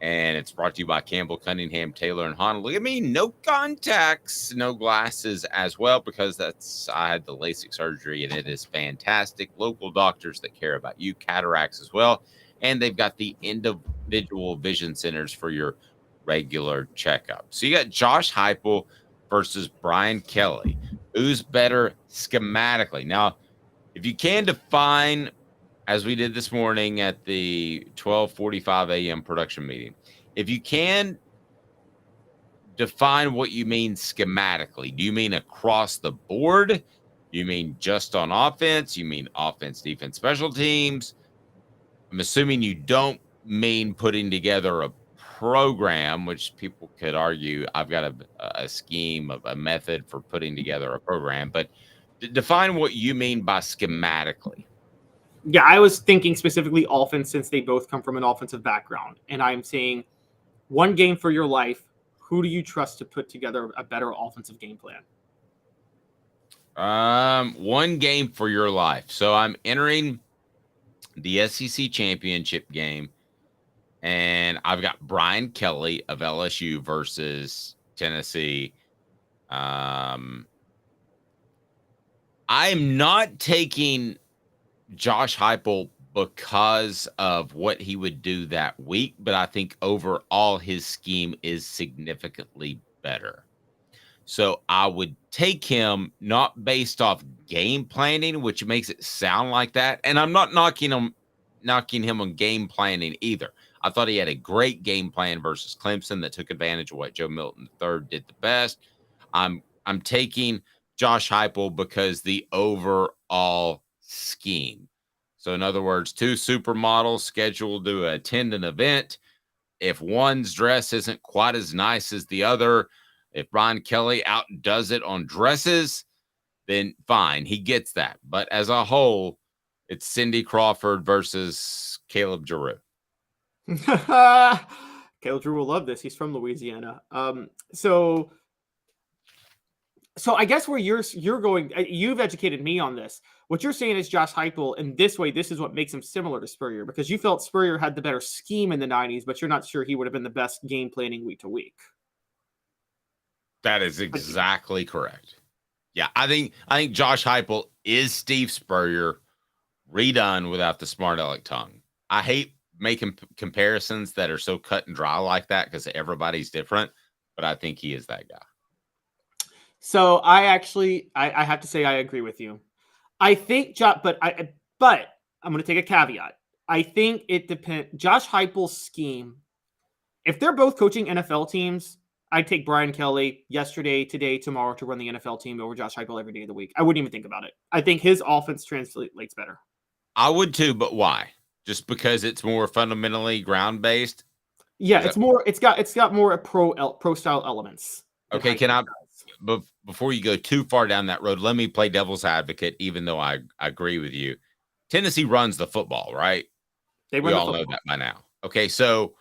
And it's brought to you by Campbell, Cunningham, Taylor, and Hahn. Look at me, no contacts, no glasses as well, because I had the LASIK surgery, and it is fantastic. Local doctors that care about you, cataracts as well. And they've got the individual vision centers for your regular checkup. So you got Josh Heupel versus Brian Kelly. Who's better schematically? Now, if you can define, as we did this morning at the 12:45 a.m. production meeting, if you can define what you mean schematically, do you mean across the board? Do you mean just on offense? You mean offense, defense, special teams? I'm assuming you don't mean putting together a program, which people could argue I've got a scheme, a method for putting together a program, but define what you mean by schematically. Yeah, I was thinking specifically offense since they both come from an offensive background. And I'm saying one game for your life, who do you trust to put together a better offensive game plan? One game for your life. So I'm entering the SEC championship game, and I've got Brian Kelly of LSU versus Tennessee. I'm not taking Josh Heupel because of what he would do that week, but I think overall his scheme is significantly better. So I would take him not based off game planning, which makes it sound like that. And I'm not knocking him on game planning either. I thought he had a great game plan versus Clemson that took advantage of what Joe Milton III did the best. I'm taking Josh Heupel because the overall scheme. So in other words, 2 supermodels scheduled to attend an event. If one's dress isn't quite as nice as the other, if Brian Kelly outdoes it on dresses, then fine, he gets that. But as a whole, it's Cindy Crawford versus Caleb Giroux. Caleb Drew will love this. He's from Louisiana. So I guess where you're going, you've educated me on this. What you're saying is Josh Heupel, and this is what makes him similar to Spurrier, because you felt Spurrier had the better scheme in the 90s, but you're not sure he would have been the best game planning week to week. That is exactly correct. Yeah, I think Josh Heupel is Steve Spurrier redone without the smart aleck tongue. I hate making comparisons that are so cut and dry like that because everybody's different, but I think he is that guy. So I have to say I agree with you. I think, but I'm going to take a caveat. I think it depends. Josh Heupel's scheme, if they're both coaching NFL teams, I'd take Brian Kelly yesterday, today, tomorrow to run the NFL team over Josh Heupel every day of the week. I wouldn't even think about it. I think his offense translates better. I would too, but why? Just because it's more fundamentally ground based? Yeah, it's got more pro style elements. Okay, before you go too far down that road, let me play devil's advocate, even though I agree with you. Tennessee runs the football, right? We all know that by now. Okay, so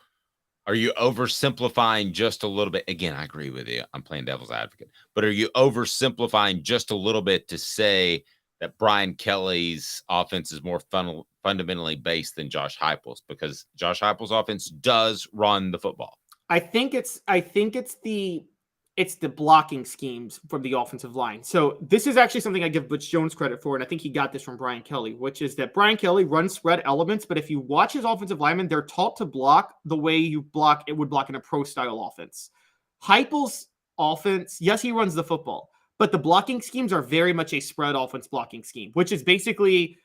are you oversimplifying just a little bit? Again, I agree with you. I'm playing devil's advocate. But are you oversimplifying just a little bit to say that Brian Kelly's offense is more fundamentally based than Josh Heupel's? Because Josh Heupel's offense does run the football. I think it's the blocking schemes from the offensive line. So this is actually something I give Butch Jones credit for, and I think he got this from Brian Kelly, which is that Brian Kelly runs spread elements, but if you watch his offensive linemen, they're taught to block the way you block it would block in a pro-style offense. Heupel's offense, yes, he runs the football, but the blocking schemes are very much a spread offense blocking scheme, which is basically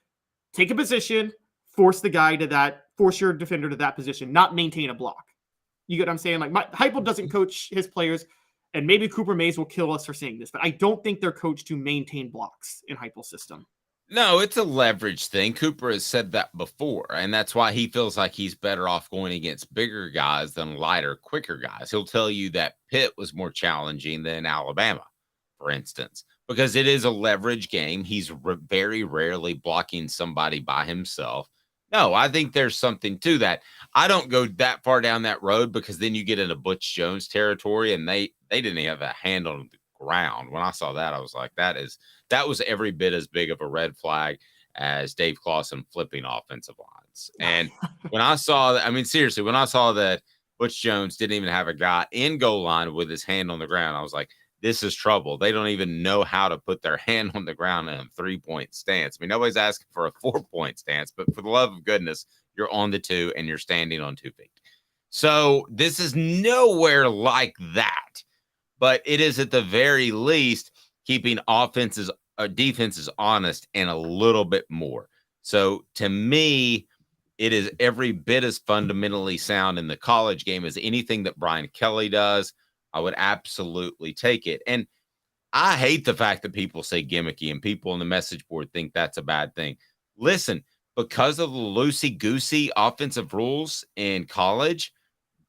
take a position, force your defender to that position, not maintain a block. You get what I'm saying? Like Heupel doesn't coach his players. And maybe Cooper Mays will kill us for saying this, but I don't think they're coached to maintain blocks in Heupel's system. No, it's a leverage thing. Cooper has said that before, and that's why he feels like he's better off going against bigger guys than lighter, quicker guys. He'll tell you that Pitt was more challenging than Alabama, for instance, because it is a leverage game. He's very rarely blocking somebody by himself. No, I think there's something to that. I don't go that far down that road because then you get into Butch Jones territory, and they didn't have a hand on the ground. When I saw that, I was like, that was every bit as big of a red flag as Dave Clawson flipping offensive lines. And when I saw that, I mean, seriously, when I saw that Butch Jones didn't even have a guy in goal line with his hand on the ground, I was like, this is trouble. They don't even know how to put their hand on the ground in a 3-point stance. I mean, nobody's asking for a 4-point stance, but for the love of goodness, you're on the 2 and you're standing on 2 feet. So this is nowhere like that, but it is at the very least keeping defenses honest and a little bit more. So to me, it is every bit as fundamentally sound in the college game as anything that Brian Kelly does. I would absolutely take it. And I hate the fact that people say gimmicky and people on the message board think that's a bad thing. Listen, because of the loosey-goosey offensive rules in college,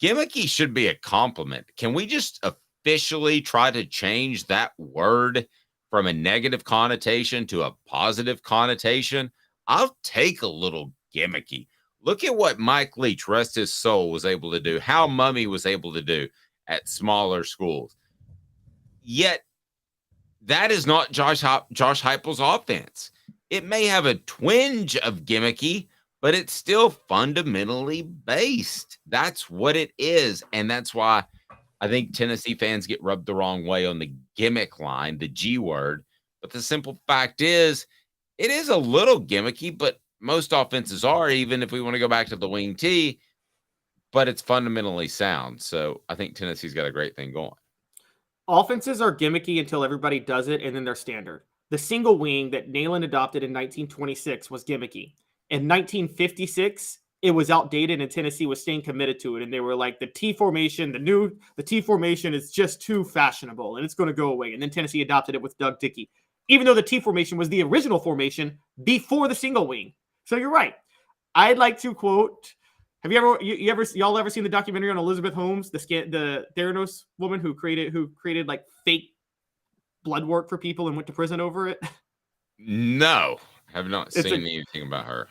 gimmicky should be a compliment. Can we just officially try to change that word from a negative connotation to a positive connotation? I'll take a little gimmicky. Look at what Mike Leach, rest his soul, was able to do, how Mummy was able to do at smaller schools. Yet, that is not Josh Heupel's offense. It may have a twinge of gimmicky, but it's still fundamentally based. That's what it is. And that's why I think Tennessee fans get rubbed the wrong way on the gimmick line, the G word. But the simple fact is, it is a little gimmicky, but most offenses are, even if we want to go back to the wing T, but it's fundamentally sound. So I think Tennessee's got a great thing going. Offenses are gimmicky until everybody does it, and then they're standard. The single wing that Neyland adopted in 1926 was gimmicky. In 1956, it was outdated and Tennessee was staying committed to it. And they were like, the T formation is just too fashionable and it's going to go away. And then Tennessee adopted it with Doug Dickey, even though the T formation was the original formation before the single wing. So you're right. I'd like to quote, have y'all ever seen the documentary on Elizabeth Holmes, the Theranos woman who created like fake blood work for people and went to prison over it? No, have not seen anything about her.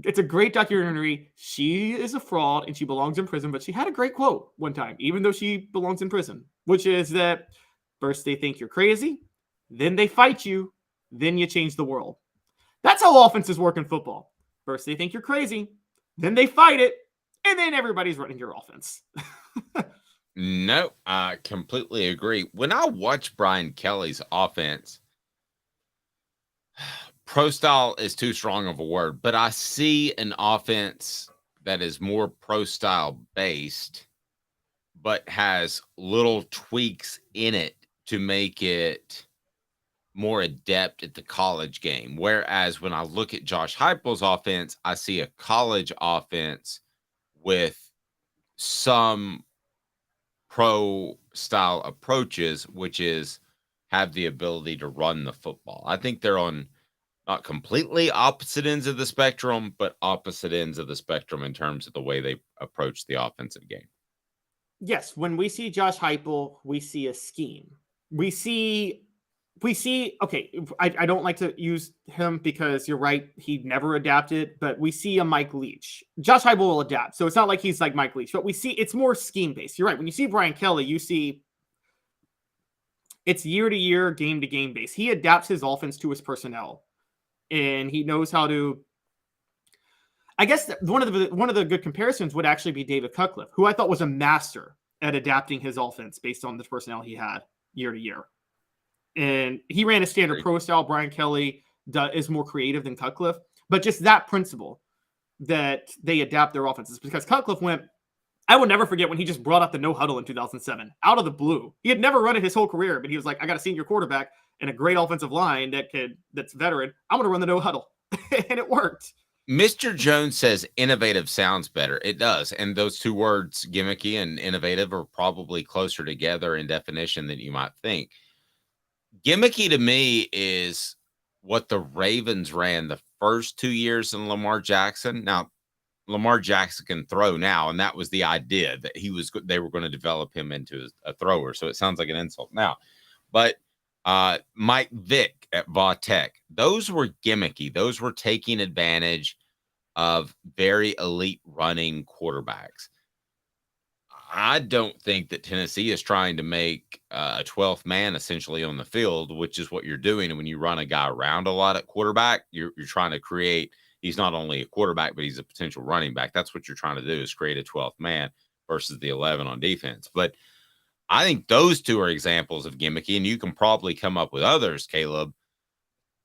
It's a great documentary. She is a fraud and she belongs in prison, but she had a great quote one time, even though she belongs in prison, which is that first they think you're crazy, then they fight you, then you change the world. That's how offenses work in football. First they think you're crazy, then they fight it, and then everybody's running your offense. No, I completely agree. When I watch Brian Kelly's offense, pro style is too strong of a word, but I see an offense that is more pro style based, but has little tweaks in it to make it more adept at the college game. Whereas when I look at Josh Heupel's offense, I see a college offense with some pro style approaches, which is have the ability to run the football. I think they're on not completely opposite ends of the spectrum, but opposite ends of the spectrum in terms of the way they approach the offensive game. Yes, when we see Josh Heupel, we see a scheme. We see, okay, I don't like to use him because you're right, he never adapted, but we see a Mike Leach. Josh Heupel will adapt, so it's not like he's like Mike Leach, but we see it's more scheme-based. You're right. When you see Brian Kelly, you see it's year-to-year, game-to-game based. He adapts his offense to his personnel, and he knows how to. I guess one of the good comparisons would actually be David Cutcliffe, who I thought was a master at adapting his offense based on the personnel he had year to year. And he ran a standard pro style. Brian Kelly is more creative than Cutcliffe, but just that principle that they adapt their offenses, because Cutcliffe went, I will never forget when he just brought up the no huddle in 2007 out of the blue. He had never run it his whole career, but he was like, I got a senior quarterback and a great offensive line that's veteran. I'm going to run the no huddle. And it worked. Mr. Jones says innovative sounds better. It does. And those two words, gimmicky and innovative, are probably closer together in definition than you might think. Gimmicky to me is what the Ravens ran the first 2 years in Lamar Jackson. Now, Lamar Jackson can throw now, and that was the idea that they were going to develop him into a thrower. So it sounds like an insult now. But Mike Vick at Va Tech, those were gimmicky. Those were taking advantage of very elite running quarterbacks. I don't think that Tennessee is trying to make a 12th man essentially on the field, which is what you're doing. And when you run a guy around a lot at quarterback, you're trying to create, he's not only a quarterback, but he's a potential running back. That's what you're trying to do, is create a 12th man versus the 11 on defense. But I think those two are examples of gimmicky, and you can probably come up with others, Caleb,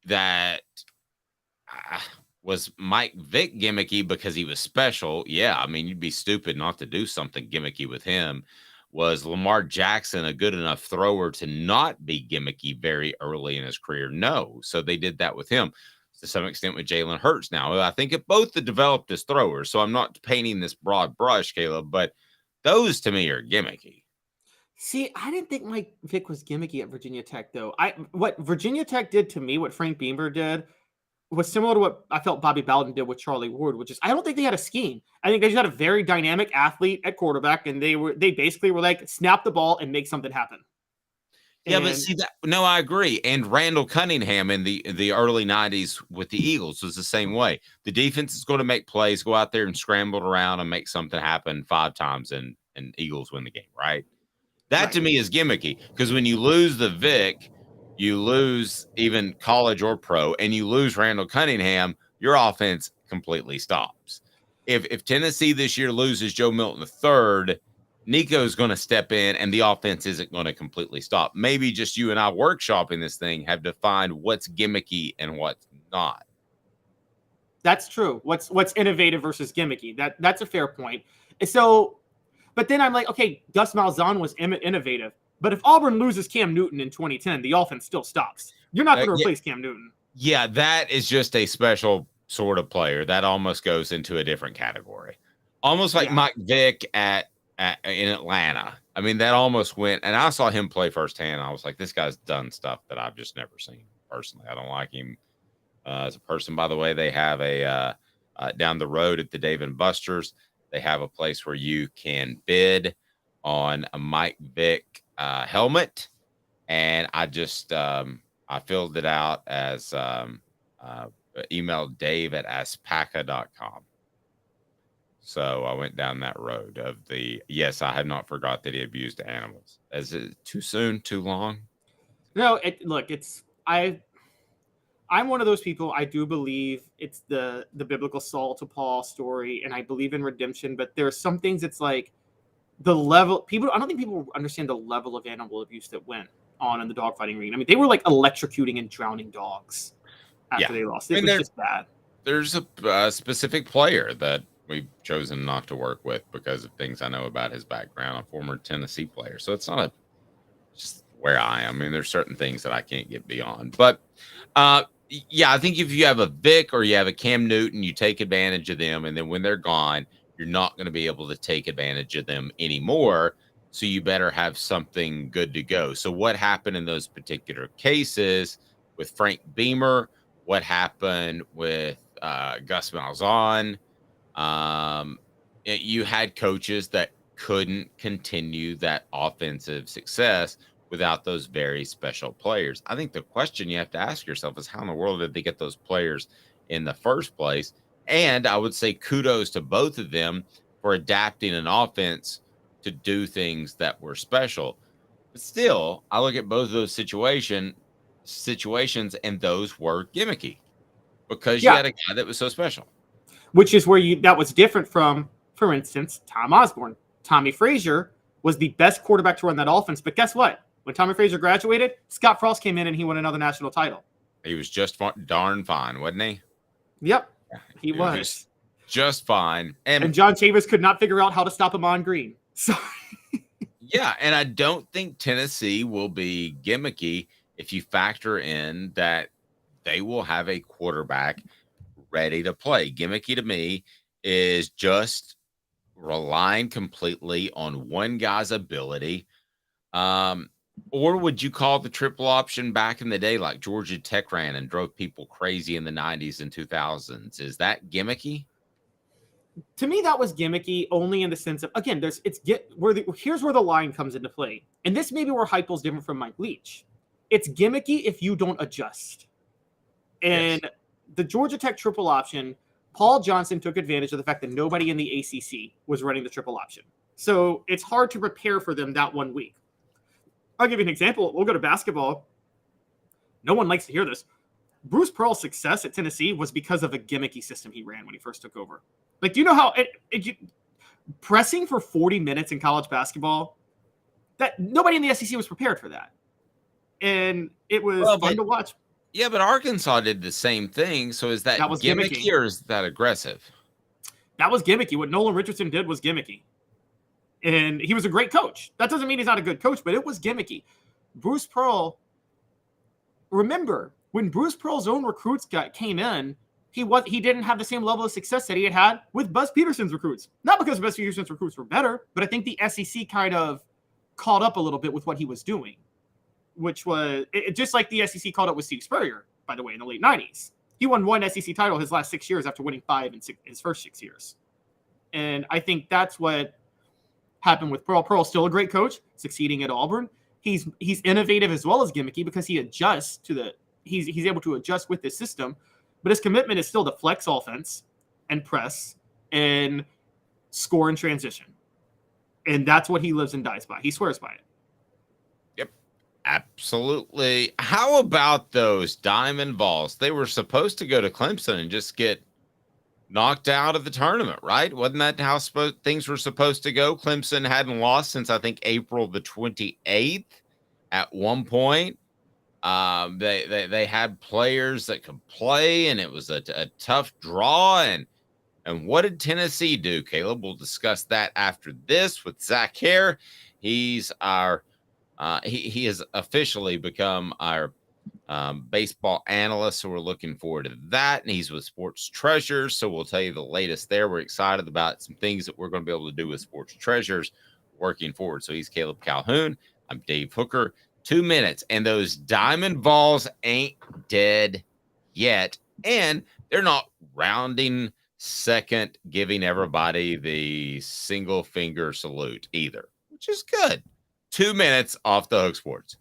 that was Mike Vick gimmicky because he was special? Yeah, I mean, you'd be stupid not to do something gimmicky with him. Was Lamar Jackson a good enough thrower to not be gimmicky very early in his career? No. So they did that with him to some extent with Jalen Hurts. Now, I think it both developed as throwers, so I'm not painting this broad brush, Caleb, but those to me are gimmicky. See, I didn't think Mike Vick was gimmicky at Virginia Tech, though. What Virginia Tech did to me, what Frank Beamer did, was similar to what I felt Bobby Bowden did with Charlie Ward, which is I don't think they had a scheme. I think they just had a very dynamic athlete at quarterback, and they basically were like, snap the ball and make something happen. Yeah, but see that? No, I agree. And Randall Cunningham in the early 90s with the Eagles was the same way. The defense is going to make plays, go out there and scramble around and make something happen 5 times, and Eagles win the game, right? That to me is gimmicky, because when you lose the Vic, you lose even college or pro, and you lose Randall Cunningham, your offense completely stops. If Tennessee this year loses Joe Milton III, Nico's going to step in, and the offense isn't going to completely stop. Maybe just you and I workshopping this thing have defined what's gimmicky and what's not. That's true. What's innovative versus gimmicky? That's a fair point. So, but then I'm like, okay, Gus Malzahn was innovative. But if Auburn loses Cam Newton in 2010, the offense still stops. You're not going to replace Cam Newton. Yeah, that is just a special sort of player that almost goes into a different category. Almost like Mike Vick in Atlanta. I mean, that almost went, and I saw him play firsthand. I was like, this guy's done stuff that I've just never seen personally. I don't like him as a person. By the way, they have a down the road at the Dave and Buster's, they have a place where you can bid on a Mike Vick helmet. And I just, I filled it out as emailed Dave at aspaca.com. So I went down that road of yes, I had not forgot that he abused animals. Is it too soon, too long? No, I'm one of those people. I do believe it's the biblical Saul to Paul story, and I believe in redemption, but there are some things it's like the level I don't think people understand the level of animal abuse that went on in the dogfighting ring. I mean, they were like electrocuting and drowning dogs after they lost. It was just bad. There's a specific player that we've chosen not to work with because of things I know about his background, a former Tennessee player. So it's not just where I am. I mean, there's certain things that I can't get beyond. But yeah, I think if you have a Vic or you have a Cam Newton, you take advantage of them. And then when they're gone, you're not going to be able to take advantage of them anymore. So you better have something good to go. So what happened in those particular cases with Frank Beamer? What happened with Gus Malzahn? You had coaches that couldn't continue that offensive success without those very special players. I think the question you have to ask yourself is how in the world did they get those players in the first place? And I would say kudos to both of them for adapting an offense to do things that were special. But still, I look at both of those situations and those were gimmicky because you had a guy that was so special. Which is where that was different from, for instance, Tom Osborne. Tommy Frazier was the best quarterback to run that offense. But guess what? When Tommy Frazier graduated, Scott Frost came in and he won another national title. He was just darn fine, wasn't he? Yep, he was. Just fine. And John Chambers could not figure out how to stop him on green. So yeah, and I don't think Tennessee will be gimmicky if you factor in that they will have a quarterback ready to play. Gimmicky to me is just relying completely on one guy's ability. Or would you call the triple option back in the day like Georgia Tech ran and drove people crazy in the 90s and 2000s? Is that gimmicky? To me, that was gimmicky only in the sense of, again, here's where the line comes into play. And this may be where Heupel's different from Mike Leach. It's gimmicky if you don't adjust. And the Georgia Tech triple option, Paul Johnson took advantage of the fact that nobody in the ACC was running the triple option. So it's hard to prepare for them that 1 week. I'll give you an example. We'll go to basketball. No one likes to hear this. Bruce Pearl's success at Tennessee was because of a gimmicky system he ran when he first took over. Like, do you know how pressing for 40 minutes in college basketball, that nobody in the SEC was prepared for that. And it was fun to watch. Yeah, but Arkansas did the same thing. So is that was gimmicky or is that aggressive? That was gimmicky. What Nolan Richardson did was gimmicky. And he was a great coach. That doesn't mean he's not a good coach, but it was gimmicky. Bruce Pearl, remember, when Bruce Pearl's own recruits came in, he didn't have the same level of success that he had with Buzz Peterson's recruits. Not because Buzz Peterson's recruits were better, but I think the SEC kind of caught up a little bit with what he was doing, which was just like the SEC caught up with Steve Spurrier, by the way, in the late 90s. He won one SEC title his last 6 years after winning 5 in his first 6 years. And I think that's what happened with Pearl. Pearl's still a great coach, succeeding at Auburn. He's innovative as well as gimmicky because he adjusts to he's able to adjust with this system, but his commitment is still to flex offense and press and score in transition. And that's what he lives and dies by. He swears by it. Yep, absolutely. How about those Diamond Vols? They were supposed to go to Clemson and just get knocked out of the tournament, right? Wasn't that how things were supposed to go? Clemson hadn't lost since, I think, April the 28th at one point. They had players that could play, and it was a tough draw. And what did Tennessee do, Caleb? We'll discuss that after this with Zach Hare. He's our He has officially become our baseball analyst, so we're looking forward to that. And he's with Sports Treasures, so we'll tell you the latest there. We're excited about some things that we're going to be able to do with Sports Treasures working forward. So he's Caleb Calhoun. I'm Dave Hooker. 2 minutes, and those Diamond Vols ain't dead yet, and they're not rounding second, giving everybody the single finger salute either, which is good. 2 minutes off the Hook Sports.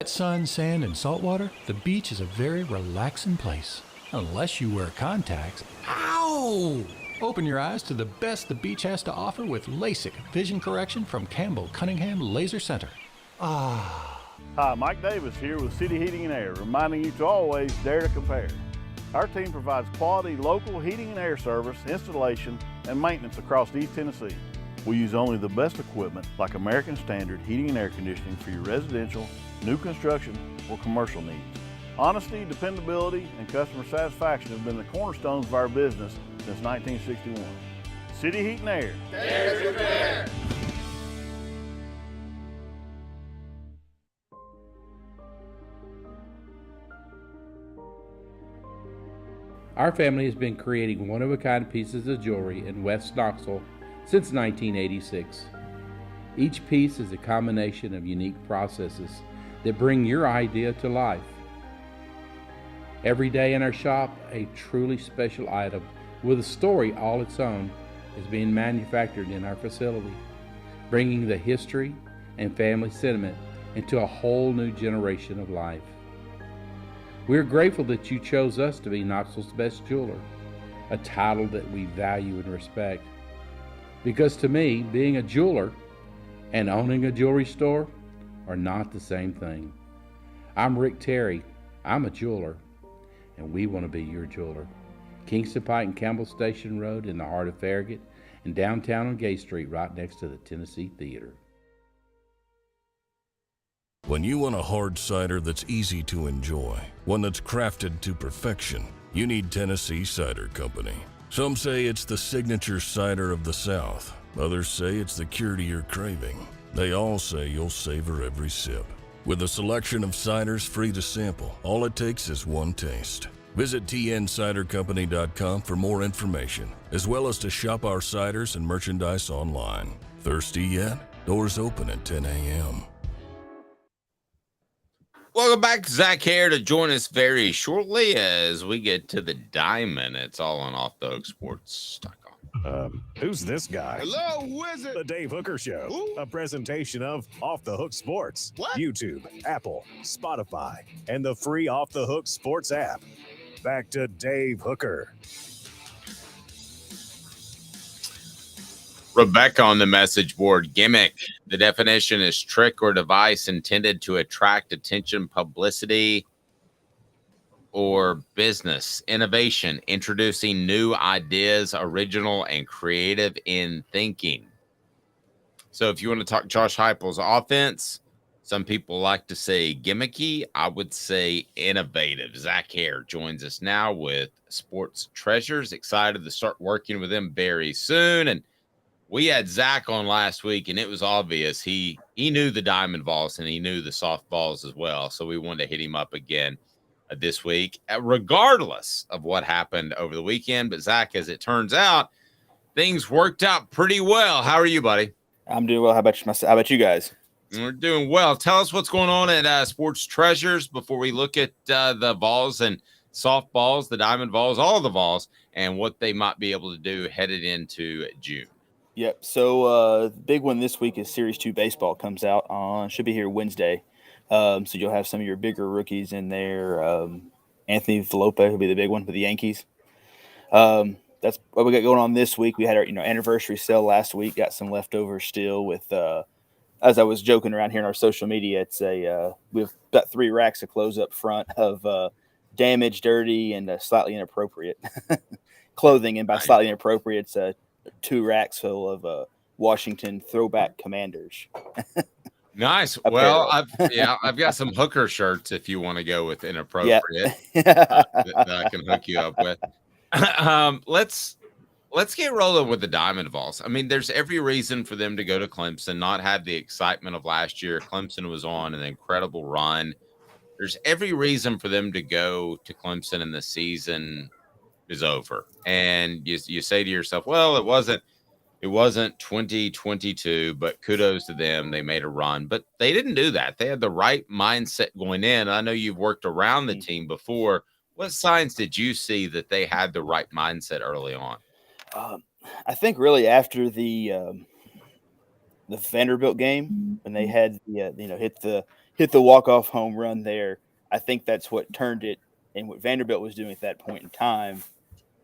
At sun, sand, and salt water, the beach is a very relaxing place. Unless you wear contacts. Ow! Open your eyes to the best the beach has to offer with LASIK vision correction from Campbell Cunningham Laser Center. Ah. Hi, Mike Davis here with City Heating and Air, reminding you to always dare to compare. Our team provides quality local heating and air service, installation, and maintenance across East Tennessee. We use only the best equipment like American Standard heating and air conditioning for your residential, new construction, or commercial needs. Honesty, dependability, and customer satisfaction have been the cornerstones of our business since 1961. City Heat and Air. Dare to compare. Our family has been creating one-of-a-kind pieces of jewelry in West Knoxville since 1986. Each piece is a combination of unique processes that bring your idea to life. Every day in our shop, a truly special item with a story all its own is being manufactured in our facility, bringing the history and family sentiment into a whole new generation of life. We are grateful that you chose us to be Knoxville's best jeweler, a title that we value and respect. Because to me, being a jeweler and owning a jewelry store are not the same thing. I'm Rick Terry. I'm a jeweler, and we want to be your jeweler. Kingston Pike and Campbell Station Road in the heart of Farragut, and downtown on Gay Street right next to the Tennessee Theater. When you want a hard cider that's easy to enjoy, one that's crafted to perfection, you need Tennessee Cider Company. Some say it's the signature cider of the South. Others say it's the cure to your craving. They all say you'll savor every sip. With a selection of ciders free to sample, all it takes is one taste. Visit tncidercompany.com for more information, as well as to shop our ciders and merchandise online. Thirsty yet? Doors open at 10 a.m. Welcome back to Zach here to join us very shortly as we get to the diamond. It's all on offthehooksports.com. Who's this guy? Hello, who is it? The Dave Hooker Show, Who? a presentation of Off the Hook Sports, What? YouTube, Apple, Spotify, and the free Off the Hook Sports app. Back to Dave Hooker. Rebecca on the message board. Gimmick. The definition is trick or device intended to attract attention, publicity, or business. Innovation. Introducing new ideas, original and creative in thinking. So if you want to talk Josh Heupel's offense, some people like to say gimmicky. I would say innovative. Zach Hare joins us now with Sports Treasures. Excited to start working with him very soon. And we had Zach on last week, and it was obvious he knew the Diamond Vols and he knew the SoftVols as well. So we wanted to hit him up again this week, regardless of what happened over the weekend. But Zach, as it turns out, things worked out pretty well. How are you, buddy? I'm doing well. How about you guys? We're doing well. Tell us what's going on at Sports Treasures before we look at the Vols and SoftVols, the Diamond Vols, all the Vols, and what they might be able to do headed into June. Yep. So the big one this week is Series 2 baseball comes out on, should be here Wednesday. So you'll have some of your bigger rookies in there. Anthony Velopa will be the big one for the Yankees. That's what we got going on this week. We had our anniversary sale last week. Got some leftovers still with as I was joking around here in our social media, it's we've got 3 racks of clothes up front of damaged, dirty, and slightly inappropriate clothing. And by slightly inappropriate, it's 2 racks full of Washington throwback Commanders. Nice. Well, I've got some Hooker shirts if you want to go with inappropriate Yeah. that I can hook you up with. Let's let's get rolling with the Diamond Vols. I mean, there's every reason for them to go to Clemson, not have the excitement of last year. Clemson was on an incredible run. There's every reason for them to go to Clemson, and the season is over. And you say to yourself, well, it wasn't 2022, but kudos to them. They made a run, but they didn't do that. They had the right mindset going in. I know you've worked around the team before. What signs did you see that they had the right mindset early on? I think really after the Vanderbilt game, when they had hit the walk-off home run there, I think that's what turned it. And what Vanderbilt was doing at that point in time,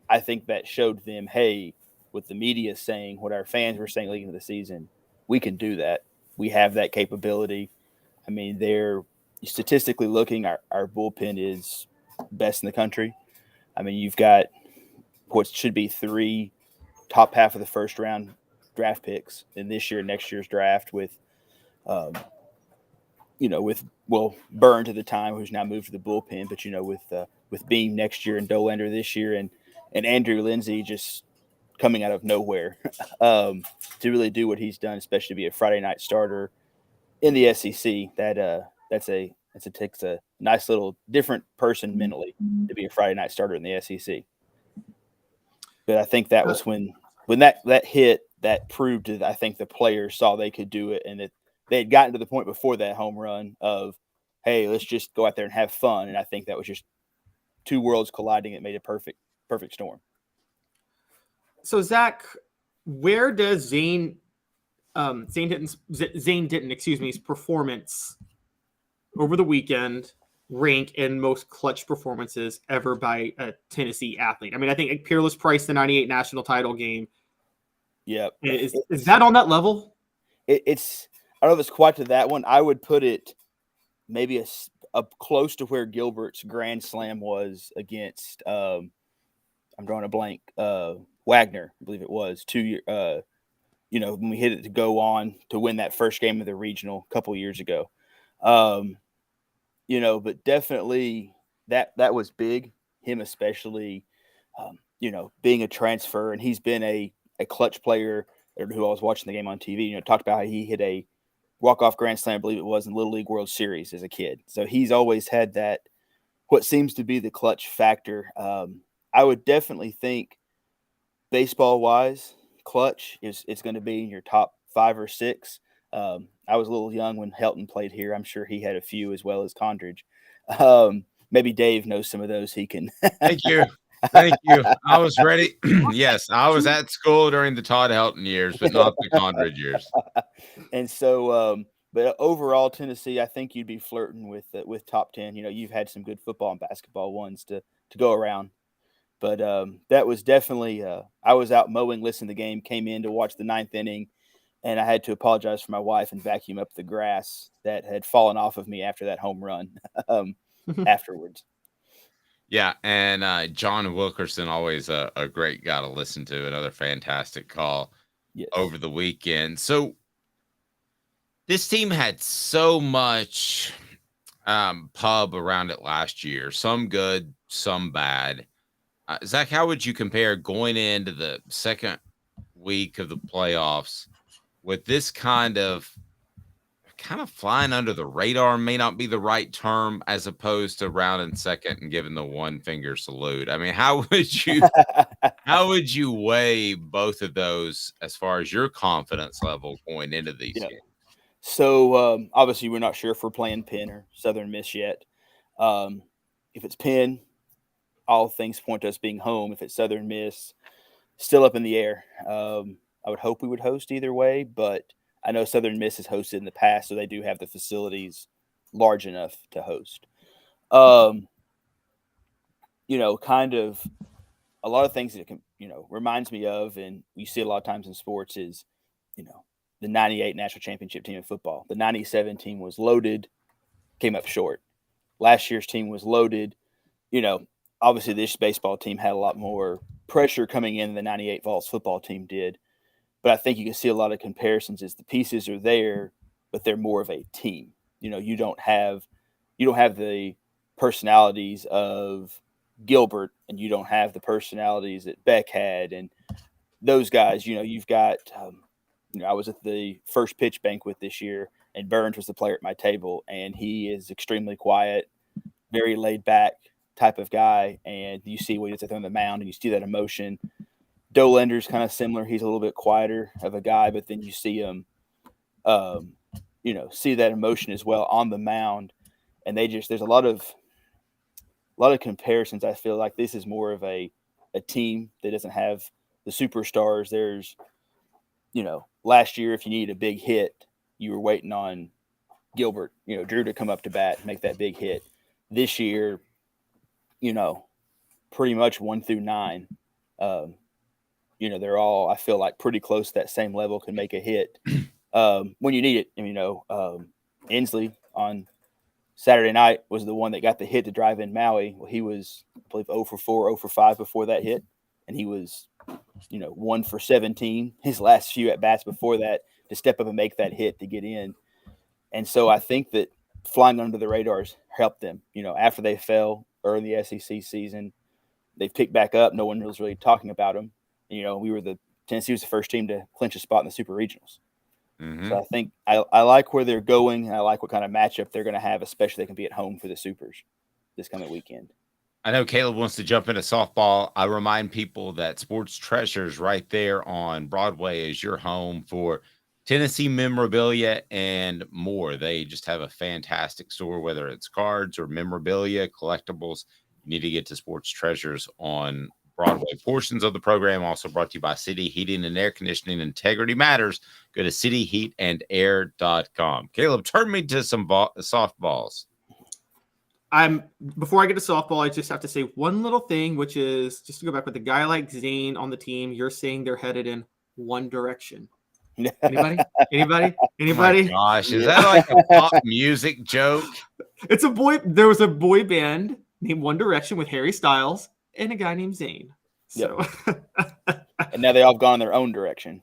I think that showed them, hey, with the media saying what our fans were saying leading into the season, we can do that. We have that capability. I mean, they're statistically looking, our bullpen is best in the country. I mean, you've got what should be 3 top half of the first round draft picks in this year, next year's draft with, Burns at the time, who's now moved to the bullpen, but, with Beam next year and Dolander this year and Andrew Lindsay just coming out of nowhere to really do what he's done, especially to be a Friday night starter in the SEC. It takes a nice little different person mentally to be a Friday night starter in the SEC. But I think that was when that hit, that proved that I think the players saw they could do it, and that they had gotten to the point before that home run of, hey, let's just go out there and have fun. And I think that was just two worlds colliding. It made a perfect storm. So Zach, where does Zane Ditton's performance over the weekend rank in most clutch performances ever by a Tennessee athlete? I mean, I think Peerless Price, the 98 national title game. Yeah. Is that on that level? It's I don't know if it's quite to that one. I would put it maybe up close to where Gilbert's grand slam was against I'm drawing a blank, Wagner, I believe it was 2 years, when we hit it to go on to win that first game of the regional a couple years ago. But definitely that was big, him especially, being a transfer, and he's been a clutch player who I was watching the game on TV, talked about how he hit a walk-off grand slam, I believe it was, in Little League World Series as a kid. So he's always had that, what seems to be the clutch factor. I would definitely think baseball-wise, clutch it's going to be in your top 5 or 6. I was a little young when Helton played here. I'm sure he had a few as well as Condridge. Maybe Dave knows some of those he can. Thank you. I was ready. Yes, I was at school during the Todd Helton years, but not the Condridge years. And so, but overall, Tennessee, I think you'd be flirting with top 10. You've had some good football and basketball ones to go around. But that was definitely I was out mowing, listening to the game, came in to watch the 9th inning, and I had to apologize for my wife and vacuum up the grass that had fallen off of me after that home run afterwards. Yeah, and John Wilkerson, always a great guy to listen to, another fantastic call over the weekend. So this team had so much pub around it last year, some good, some bad. Zach, how would you compare going into the second week of the playoffs with this kind of flying under the radar? May not be the right term, as opposed to rounding second and giving the one finger salute. I mean, how would you weigh both of those as far as your confidence level going into these games? So obviously we're not sure if we're playing Penn or Southern Miss yet. If it's Penn, all things point to us being home. If it's Southern Miss, still up in the air. I would hope we would host either way, but I know Southern Miss has hosted in the past, so they do have the facilities large enough to host. Kind of a lot of things that reminds me of, and you see a lot of times in sports, is, the 98 national championship team in football. The 97 team was loaded, came up short. Last year's team was loaded. Obviously this baseball team had a lot more pressure coming in than the 98 Vols football team did. But I think you can see a lot of comparisons as the pieces are there, but they're more of a team. You don't have the personalities of Gilbert, and you don't have the personalities that Beck had, and those guys, you've got, I was at the first pitch banquet this year, and Burns was the player at my table, and he is extremely quiet, very laid back type of guy. And you see what he does on the mound, and you see that emotion. Dolander's kind of similar. He's a little bit quieter of a guy, but then you see him, see that emotion as well on the mound. And there's a lot of comparisons. I feel like this is more of a team that doesn't have the superstars. There's, last year, if you needed a big hit, you were waiting on Gilbert, Drew to come up to bat and make that big hit. This year, pretty much 1 through 9, they're all, I feel like, pretty close to that same level, can make a hit when you need it. And, Inslee on Saturday night was the one that got the hit to drive in Maui. Well, he was, I believe, 0 for 4, 0 for 5 before that hit. And he was, 1 for 17 his last few at-bats before that to step up and make that hit to get in. And so I think that flying under the radars helped them. After they fell early in the SEC season, they've picked back up. No one was really talking about them. Tennessee was the first team to clinch a spot in the Super Regionals. Mm-hmm. So I think I like where they're going, and I like what kind of matchup they're going to have, especially they can be at home for the Supers this coming weekend. I know Caleb wants to jump into softball. I remind people that Sports Treasures right there on Broadway is your home for Tennessee memorabilia and more. They just have a fantastic store, whether it's cards or memorabilia, collectibles. You need to get to Sports Treasures on Broadway. Portions of the program also brought to you by City Heating and Air Conditioning. Integrity matters. Go to cityheatandair.com. Caleb, turn me to some softballs. Before I get to softball, I just have to say one little thing, which is just to go back with a guy like Zane on the team. You're saying they're headed in one direction. Anybody? Oh my gosh, is that like a pop music joke? It's a boy. There was a boy band named One Direction with Harry Styles and a guy named Zane. So, and now they all gone in their own direction.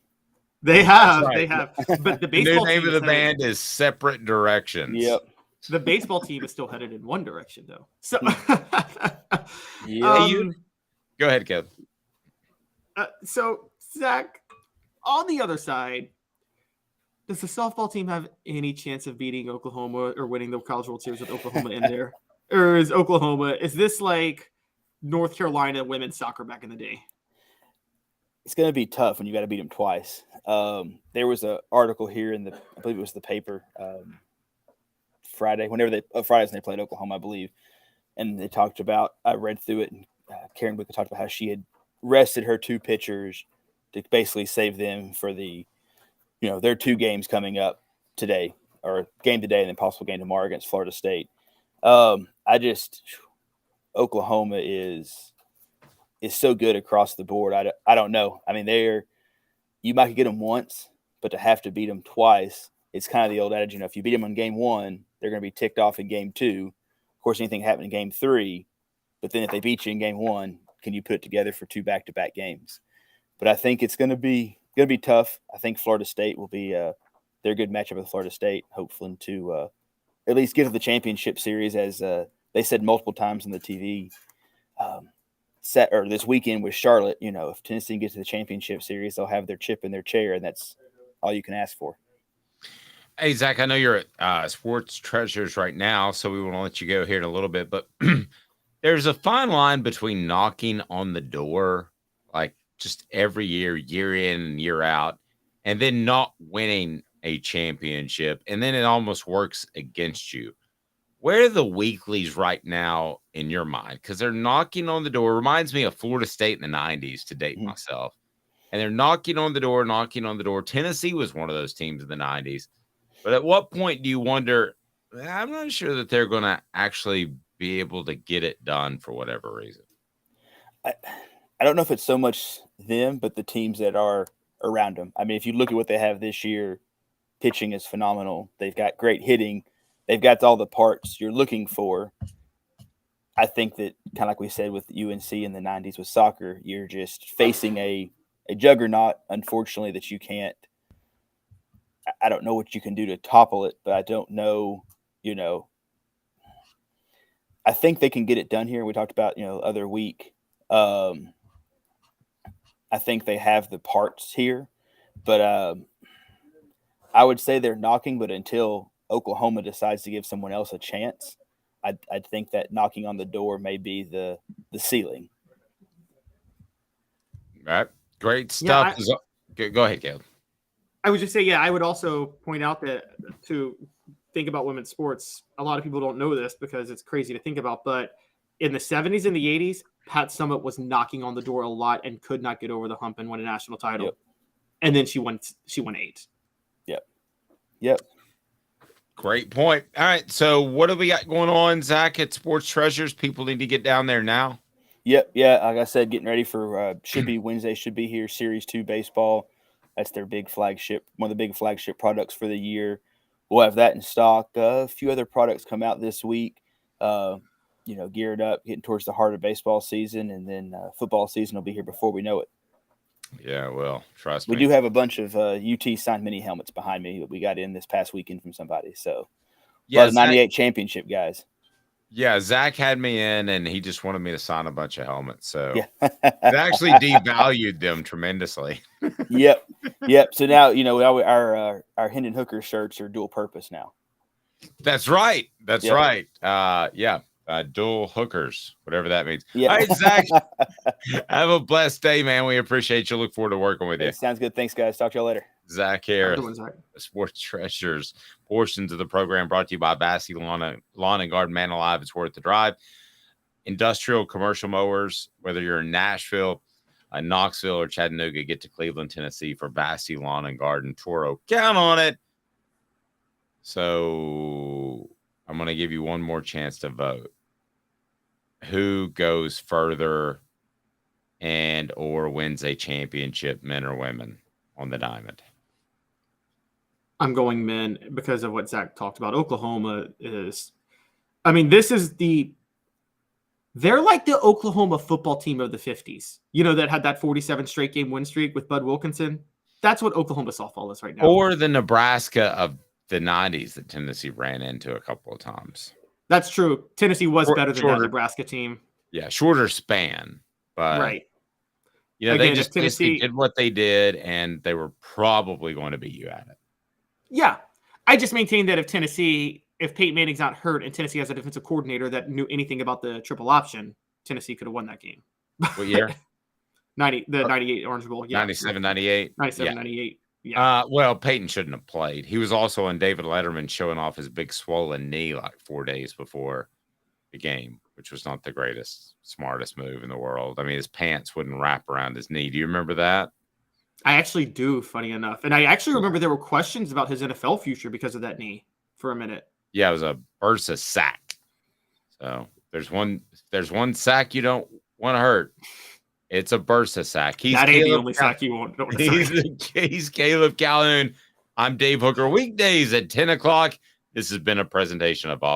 They have. Right. They have. But the baseball new name team of the band is Separate Directions. Yep. The baseball team is still headed in one direction, though. So, go ahead, Kev. So, Zach, on the other side, does the softball team have any chance of beating Oklahoma or winning the College World Series with Oklahoma in there? Or is this like North Carolina women's soccer back in the day? It's going to be tough when you got to beat them twice. There was an article here I believe it was the paper, Fridays when they played Oklahoma, I believe. And they talked about, I read through it, and Karen Wick talked about how she had rested her 2 pitchers to basically save them for their 2 games coming up today, or game today and then possible game tomorrow against Florida State. Oklahoma is so good across the board. I don't know. I mean, you might get them once, but to have to beat them twice, it's kind of the old adage, if you beat them in game 1, they're going to be ticked off in game 2. Of course, anything happened in game 3, but then if they beat you in game 1, can you put it together for 2 back-to-back games? But I think it's going to be tough. I think Florida State will be they're a good matchup with Florida State, hopefully to at least get to the championship series, as they said multiple times on the TV this weekend with Charlotte. If Tennessee gets to the championship series, they'll have their chip in their chair, and that's all you can ask for. Hey, Zach, I know you're at Sports Treasures right now, so we want to let you go here in a little bit, but there's a fine line between knocking on the door, like just every year, year in and year out, and then not winning a championship, and then it almost works against you. Where are the weeklies right now in your mind? Because they're knocking on the door. Reminds me of Florida State in the 90s, to date myself. And they're knocking on the door. Tennessee was one of those teams in the 90s. But at what point do you wonder, I'm not sure that they're going to actually be able to get it done for whatever reason? I don't know if it's so much them, but the teams that are around them. I mean, if you look at what they have this year, pitching is phenomenal. They've got great hitting. They've got all the parts you're looking for. I think that, kind of like we said with UNC in the 90s with soccer, you're just facing a juggernaut, unfortunately, that you can't. I don't know what you can do to topple it, but I don't know, I think they can get it done here. We talked about, other week. I think they have the parts here, but I would say they're knocking. But until Oklahoma decides to give someone else a chance, I think that knocking on the door may be the ceiling. All right, great stuff. Go ahead, Caleb. I would just say, I would also point out that to think about women's sports, a lot of people don't know this because it's crazy to think about, but in the 70s and the 80s, Pat Summitt was knocking on the door a lot and could not get over the hump and win a national title. Yep. And then she won 8. Yep. Great point. All right, so what do we got going on, Zach, at Sports Treasures? People need to get down there now. Yep. Yeah. Like I said, getting ready for should be Wednesday, should be here. Series 2 baseball. That's their big flagship, one of the big flagship products for the year. We'll have that in stock. A few other products come out this week. Geared up, getting towards the heart of baseball season, and then football season will be here before we know it. Yeah, well, trust me. We do have a bunch of UT signed mini helmets behind me that we got in this past weekend from somebody. So, yeah, the 98 championship guys. Yeah, Zach had me in, and he just wanted me to sign a bunch of helmets. So yeah. It actually devalued them tremendously. Yep. So now our Hendon Hooker shirts are dual purpose now. That's right. Dual hookers, whatever that means. Yeah. All right, Zach, have a blessed day, man. We appreciate you. Look forward to working with you. Sounds good. Thanks, guys. Talk to y'all later. Zach Harris, Sports Treasures. Portions of the program brought to you by Bassey Lawn and Garden. Man alive, it's worth the drive. Industrial commercial mowers, whether you're in Nashville, Knoxville, or Chattanooga, get to Cleveland, Tennessee for Bassey Lawn and Garden. Toro, count on it. So I'm going to give you one more chance to vote. Who goes further and or wins a championship, men or women, on the Diamond? I'm going men because of what Zach talked about. Oklahoma is, they're like the Oklahoma football team of the 50s, that had that 47 straight game win streak with Bud Wilkinson. That's what Oklahoma softball is right now. Or the Nebraska of the 90s that Tennessee ran into a couple of times. That's true. Tennessee was better than that Nebraska team. Yeah, shorter span, but right. They just Tennessee did what they did, and they were probably going to beat you at it. Yeah, I just maintain that if Peyton Manning's not hurt and Tennessee has a defensive coordinator that knew anything about the triple option, Tennessee could have won that game. What year? 98 Orange Bowl. Yeah. 97, 98. 97, 98. Yeah. Well, Peyton shouldn't have played. He was also on David Letterman showing off his big swollen knee like 4 days before the game, which was not the greatest, smartest move in the world. I mean, his pants wouldn't wrap around his knee. Do you remember that? I actually do, funny enough. And I actually remember there were questions about his NFL future because of that knee for a minute. Yeah, it was a bursa sack. So there's one sack you don't want to hurt. It's a bursa sack. That ain't the only sack you won't. He's Caleb Calhoun. I'm Dave Hooker. Weekdays at 10 o'clock. This has been a presentation of Off